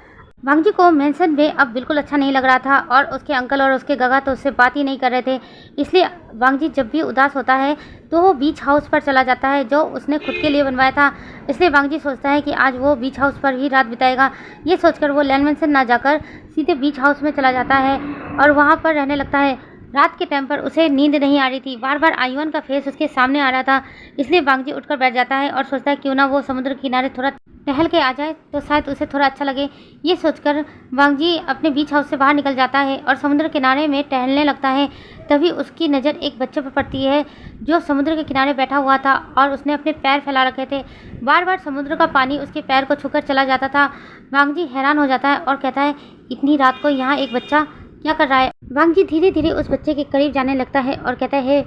वांग जी को मेंशन में अब बिल्कुल अच्छा नहीं लग रहा था और उसके अंकल और उसके गगा तो उससे बात ही नहीं कर रहे थे। इसलिए वांग जी जब भी उदास होता है तो वो बीच हाउस पर चला जाता है जो उसने खुद के लिए बनवाया था। इसलिए वांग जी सोचता है कि आज वो बीच हाउस पर ही रात बिताएगा। ये सोचकर वो लैन मैंशन ना जाकर सीधे बीच हाउस में चला जाता है और वहाँ पर रहने लगता है। रात के टाइम पर उसे नींद नहीं आ रही थी, बार बार आयुआन का फेस उसके सामने आ रहा था। इसलिए वांग जी उठकर बैठ जाता है और सोचता है क्यों ना वो समुद्र किनारे थोड़ा टहल के आ जाए तो शायद उसे थोड़ा अच्छा लगे। ये सोचकर वांग जी अपने बीच हाउस से बाहर निकल जाता है और समुद्र किनारे में टहलने लगता है। तभी उसकी नज़र एक बच्चे पर पड़ती है जो समुद्र के किनारे बैठा हुआ था और उसने अपने पैर फैला रखे थे। बार बार समुद्र का पानी उसके पैर को छूकर चला जाता था। वांग जी हैरान हो जाता है और कहता है इतनी रात को यहाँ एक बच्चा क्या कर रहा है। वांग जी धीरे धीरे उस बच्चे के करीब जाने लगता है और कहता है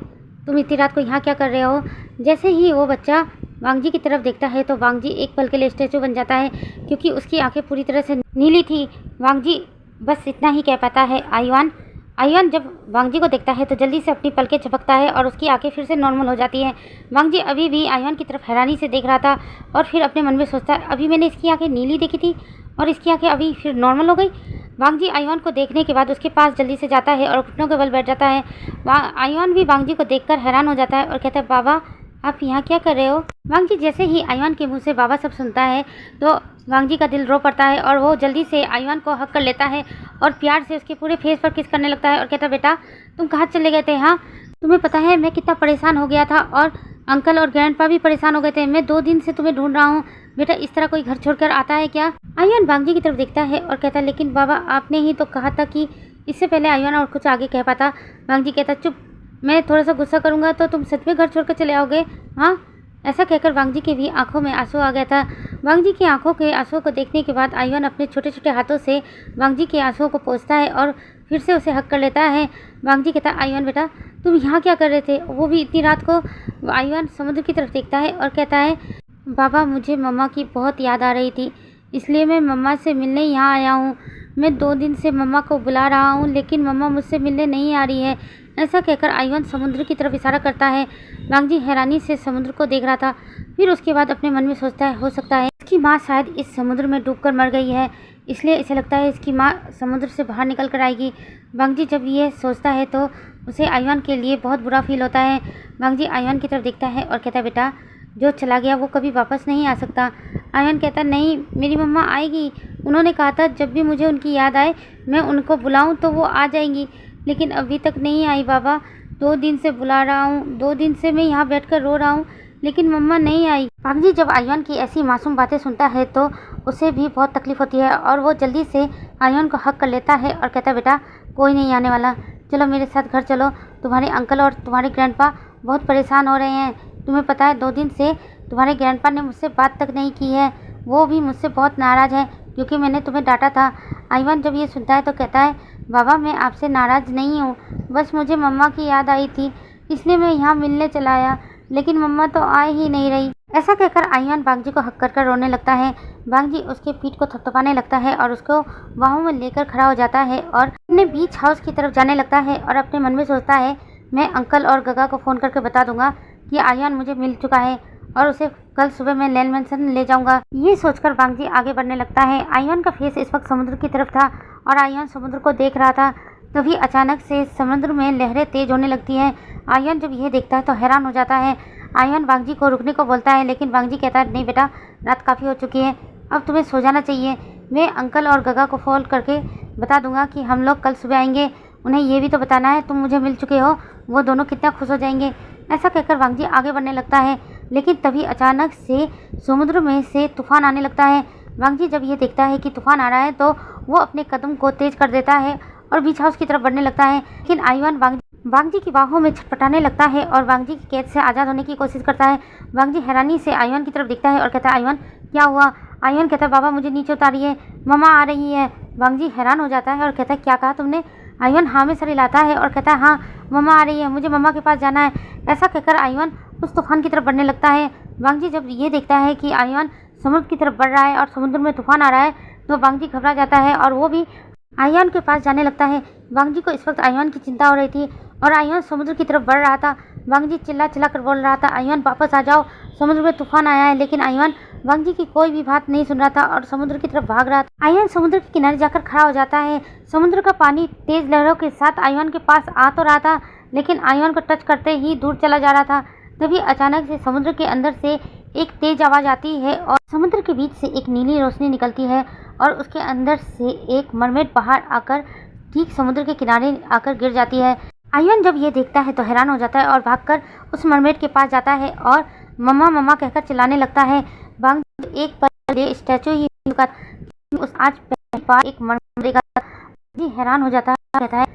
तुम इतनी रात को यहाँ क्या कर रहे हो। जैसे ही वो बच्चा वांग जी की तरफ देखता है तो वांग जी एक पल के लिए स्टैचू बन जाता है क्योंकि उसकी आंखें पूरी तरह से नीली थी। वांग जी बस इतना ही कह पाता है आयुआन। आयुआन जब वांग जी को देखता है तो जल्दी से अपनी पलकें झपकता है और उसकी आंखें फिर से नॉर्मल हो जाती हैं। वांग जी अभी भी आयुआन की तरफ हैरानी से देख रहा था और फिर अपने मन में सोचता है अभी मैंने इसकी आंखें नीली देखी थी और इसकी आंखें अभी फिर नॉर्मल हो गई। वांग जी आयुआन को देखने के बाद उसके पास जल्दी से जाता है और घुटनों के बल बैठ जाता है। आयुआन भी वांग जी को देखकर हैरान हो जाता है और कहता है बाबा आप यहाँ क्या कर रहे हो। वांग जी जैसे ही आयुआन के मुंह से बाबा सब सुनता है तो वांग जी का दिल रो पड़ता है और वो जल्दी से आयुआन को हक कर लेता है और प्यार से उसके पूरे फेस पर किस करने लगता है और कहता बेटा तुम कहाँ चले गए थे। हाँ तुम्हें पता है मैं कितना परेशान हो गया था और अंकल और ग्रैंडपा भी परेशान हो गए थे। मैं 2 दिन से तुम्हें ढूंढ रहा हूँ। बेटा इस तरह कोई घर छोड़कर आता है क्या। आयुआन वांग जी की तरफ देखता है और कहता है लेकिन बाबा आपने ही तो कहा था कि इससे पहले आयुआन और कुछ आगे कह पाता। वांग जी कहता चुप, मैं थोड़ा सा गुस्सा करूँगा तो तुम सच में घर छोड़कर चले आओगे। हाँ ऐसा कहकर वांग जी के भी आंखों में आंसू आ गया था। वांग जी की आंखों के आंसुओं को देखने के बाद आयुआन अपने छोटे छोटे हाथों से वांग जी के आंसुओं को पोंछता है और फिर से उसे हक कर लेता है। वांग जी कहता आयुआन बेटा तुम यहाँ क्या कर रहे थे, वो भी इतनी रात को। आयुआन समुद्र की तरफ देखता है और कहता है बाबा मुझे मम्मा की बहुत याद आ रही थी इसलिए मैं मम्मा से मिलने यहाँ आया हूँ। मैं 2 दिन से मम्मा को बुला रहा हूँ लेकिन मम्मा मुझसे मिलने नहीं आ रही है। ऐसा कहकर आयुआन समुद्र की तरफ इशारा करता है। वांग जी हैरानी से समुद्र को देख रहा था। फिर उसके बाद अपने मन में सोचता है हो सकता है इसकी माँ शायद इस समुद्र में डूबकर मर गई है, इसलिए इसे लगता है इसकी माँ समुद्र से बाहर निकल कर आएगी। वांग जी जब ये सोचता है तो उसे आयुआन के लिए बहुत बुरा फील होता है। वांग जी आयुआन की तरफ देखता है और कहता है बेटा जो चला गया वो कभी वापस नहीं आ सकता। आयुआन कहता नहीं मेरी मम्मा आएगी, उन्होंने कहा था जब भी मुझे उनकी याद आए मैं उनको बुलाऊं तो वो आ जाएंगी, लेकिन अभी तक नहीं आई बाबा। 2 दिन से बुला रहा हूँ, 2 दिन से मैं यहाँ बैठकर रो रहा हूँ लेकिन मम्मा नहीं आई। वांग जी जब आयुआन की ऐसी मासूम बातें सुनता है तो उसे भी बहुत तकलीफ होती है और वो जल्दी से आयुआन को हक कर लेता है और कहता है बेटा कोई नहीं आने वाला, चलो मेरे साथ घर चलो। तुम्हारे अंकल और तुम्हारे ग्रैंडपा बहुत परेशान हो रहे हैं। तुम्हें पता है 2 दिन से तुम्हारे ग्रैंडपा ने मुझसे बात तक नहीं की है, वो भी मुझसे बहुत नाराज़ है क्योंकि मैंने तुम्हें डांटा था। आयुआन जब ये सुनता है तो कहता है बाबा मैं आपसे नाराज़ नहीं हूँ, बस मुझे मम्मा की याद आई थी इसलिए मैं यहाँ मिलने चला आया, लेकिन मम्मा तो आ ही नहीं रही। ऐसा कहकर आयुआन वांग जी को हक कर रोने लगता है। वांग जी उसके पीठ को थपथपाने लगता है और उसको बाहों में लेकर खड़ा हो जाता है और अपने बीच हाउस की तरफ जाने लगता है और अपने मन में सोचता है मैं अंकल और गगा को फ़ोन करके बता दूंगा कि आयुआन मुझे मिल चुका है और उसे कल सुबह मैं लैन मैंशन ले जाऊंगा। ये सोचकर वांग जी आगे बढ़ने लगता है। आयुआन का फेस इस वक्त समुद्र की तरफ था और आयुआन समुद्र को देख रहा था। तभी अचानक से समुद्र में लहरें तेज होने लगती हैं। आयुआन जब यह देखता है तो हैरान हो जाता है। आयुआन वांग जी को रुकने को बोलता है लेकिन वांग जी कहता है नहीं बेटा रात काफ़ी हो चुकी है, अब तुम्हें सो जाना चाहिए। मैं अंकल और गगा को फ़ोन करके बता दूंगा कि हम लोग कल सुबह आएंगे, उन्हें ये भी तो बताना है तुम मुझे मिल चुके हो, वो दोनों कितना खुश हो जाएंगे। ऐसा कहकर वांग जी आगे बढ़ने लगता है लेकिन तभी अचानक से समुद्र में से तूफान आने लगता है। वांगजी जब ये देखता है कि तूफान आ रहा है तो वो अपने कदम को तेज कर देता है और बीच हाउस की तरफ बढ़ने लगता है। लेकिन आयुन वांगजी की बाहों में छटपटाने लगता है और वांगजी की कैद से आज़ाद होने की कोशिश करता है। वांगजी हैरानी से आयुन की तरफ देखता है और कहता है, आयुन क्या हुआ? आयुन कहता है, बाबा मुझे नीचे उतारिए, मम्मा आ रही है। वांगजी हैरान हो जाता है और कहता है, क्या कहा तुमने? आयुन हाँ में सर हिलाता है और कहता है, हाँ मम्मा आ रही है, मुझे मम्मा के पास जाना है। ऐसा कहकर आयुन उस तूफान की तरफ बढ़ने लगता है। वांगजी जब ये देखता है कि आयुन समुद्र की तरफ बढ़ रहा है और समुद्र में तूफान आ रहा है तो वांगजी घबरा जाता है और वो भी आयुन के पास जाने लगता है। वांगजी को इस वक्त आयुन की चिंता हो रही थी और आयुन समुद्र की तरफ बढ़ रहा था। वांगजी चिल्ला चिल्ला कर बोल रहा था, आयुन वापस आ जाओ, समुद्र में तूफान आया है। लेकिन आयुन वांगजी की कोई भी बात नहीं सुन रहा था और समुद्र की तरफ भाग रहा था। आयुन समुद्र के किनारे जाकर खड़ा हो जाता है। समुद्र का पानी तेज लहरों के साथ आयुन के पास आ तो रहा था लेकिन आयुन को टच करते ही दूर चला जा रहा था। तभी अचानक से समुद्र के अंदर से एक तेज आवाज आती है और समुद्र के बीच से एक नीली रोशनी निकलती है और उसके अंदर से एक मरमेड बाहर आकर ठीक समुद्र के किनारे आकर गिर जाती है। आयुन जब ये देखता है तो हैरान हो जाता है और भागकर उस मरमेड के पास जाता है और मम्मा मम्मा कहकर चिल्लाने लगता है। वांगजी एक पल स्टैचू ही का उस आज पहली बार एक मरमेड देखा। हैरान हो जाता है, कहता है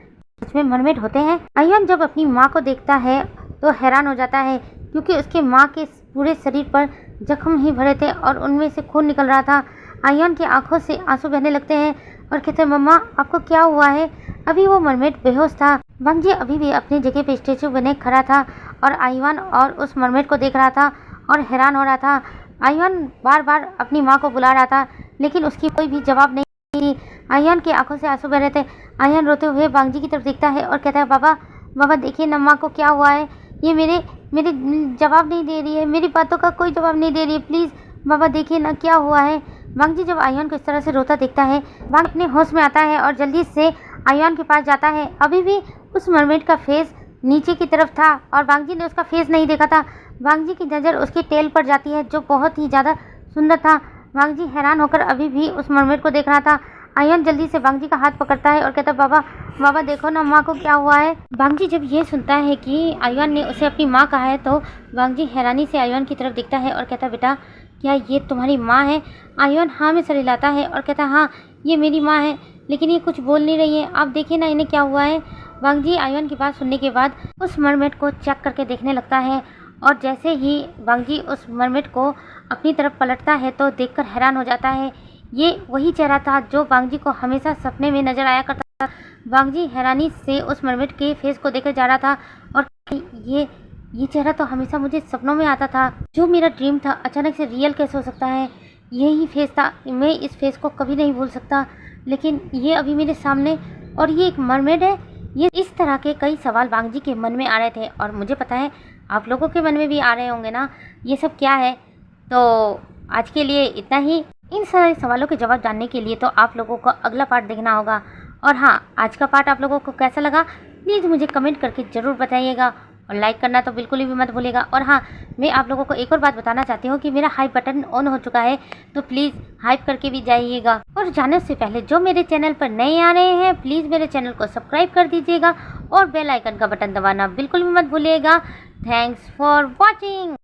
सच में मरमेड होते हैं? आयुन जब अपनी माँ को देखता है तो हैरान हो जाता है क्योंकि उसके माँ के पूरे शरीर पर जख्म ही भरे थे और उनमें से खून निकल रहा था। आयुन की आंखों से आंसू बहने लगते हैं और कहते हैं, मम्मा आपको क्या हुआ है? अभी वो मरमेड बेहोश था। वांगजी अभी भी अपनी जगह पे स्टेचू बने खड़ा था और आयुन और उस मरमेड को देख रहा था और हैरान हो रहा था। आयुन बार बार अपनी माँ को बुला रहा था लेकिन उसकी कोई भी जवाब नहीं थी। आयुन की आंखों से आंसू बह रहे थे। आयुन रोते हुए वांगजी की तरफ देखता है और कहता है, बाबा देखिए न माँ को क्या हुआ है, ये मेरे जवाब नहीं दे रही है, मेरी बातों का कोई जवाब नहीं दे रही है, प्लीज़ बाबा देखिए ना क्या हुआ है। वांगजी जब आयुन को इस तरह से रोता देखता है वांग अपने होश में आता है और जल्दी से आयुन के पास जाता है। अभी भी उस मरमेड का फेस नीचे की तरफ था और वांगजी ने उसका फेस नहीं देखा था। वांगजी की नज़र उसके टेल पर जाती है जो बहुत ही ज़्यादा सुंदर था। वांगजी हैरान होकर अभी भी उस मरमेड को देख रहा था। आयुन जल्दी से वांगजी का हाथ पकड़ता है और कहता है, बाबा देखो ना माँ को क्या हुआ है। वांगजी जब ये सुनता है कि आयुन ने उसे अपनी माँ कहा है तो वांगजी हैरानी से आयुन की तरफ देखता है और कहता है, बेटा क्या ये तुम्हारी माँ है? आयुन हाँ में सर हिलाता है और कहता है, हाँ ये मेरी माँ है, लेकिन ये कुछ बोल नहीं रही है, आप देखिए ना इन्हें क्या हुआ है। वांगजी आयुन की बात सुनने के बाद उस मरमेड को चेक करके देखने लगता है और जैसे ही वांगजी उस मरमेड को अपनी तरफ पलटता है तो देखकर हैरान हो जाता है। ये वही चेहरा था जो वांगजी को हमेशा सपने में नजर आया करता था। वांगजी हैरानी से उस मरमेड के फेस को देकर जा रहा था और ये चेहरा तो हमेशा मुझे सपनों में आता था, जो मेरा ड्रीम था अचानक से रियल कैसे हो सकता है? यही फेस था, मैं इस फेस को कभी नहीं भूल सकता, लेकिन ये अभी मेरे सामने और ये एक मरमेड है। ये इस तरह के कई सवाल वांगजी के मन में आ रहे थे और मुझे पता है आप लोगों के मन में भी आ रहे होंगे ना, ये सब क्या है। तो आज के लिए इतना ही। इन सारे सवालों के जवाब जानने के लिए तो आप लोगों को अगला पार्ट देखना होगा। और हाँ, आज का पार्ट आप लोगों को कैसा लगा प्लीज़ मुझे कमेंट करके ज़रूर बताइएगा और लाइक करना तो बिल्कुल भी मत भूलिएगा। और हाँ, मैं आप लोगों को एक और बात बताना चाहती हूँ कि मेरा हाइप बटन ऑन हो चुका है, तो प्लीज़ हाइप करके भी जाइएगा। और जाने से पहले जो मेरे चैनल पर नए आ रहे हैं प्लीज़ मेरे चैनल को सब्सक्राइब कर दीजिएगा और बेल आइकन का बटन दबाना बिल्कुल भी मत भूलिएगा। Thanks for watching.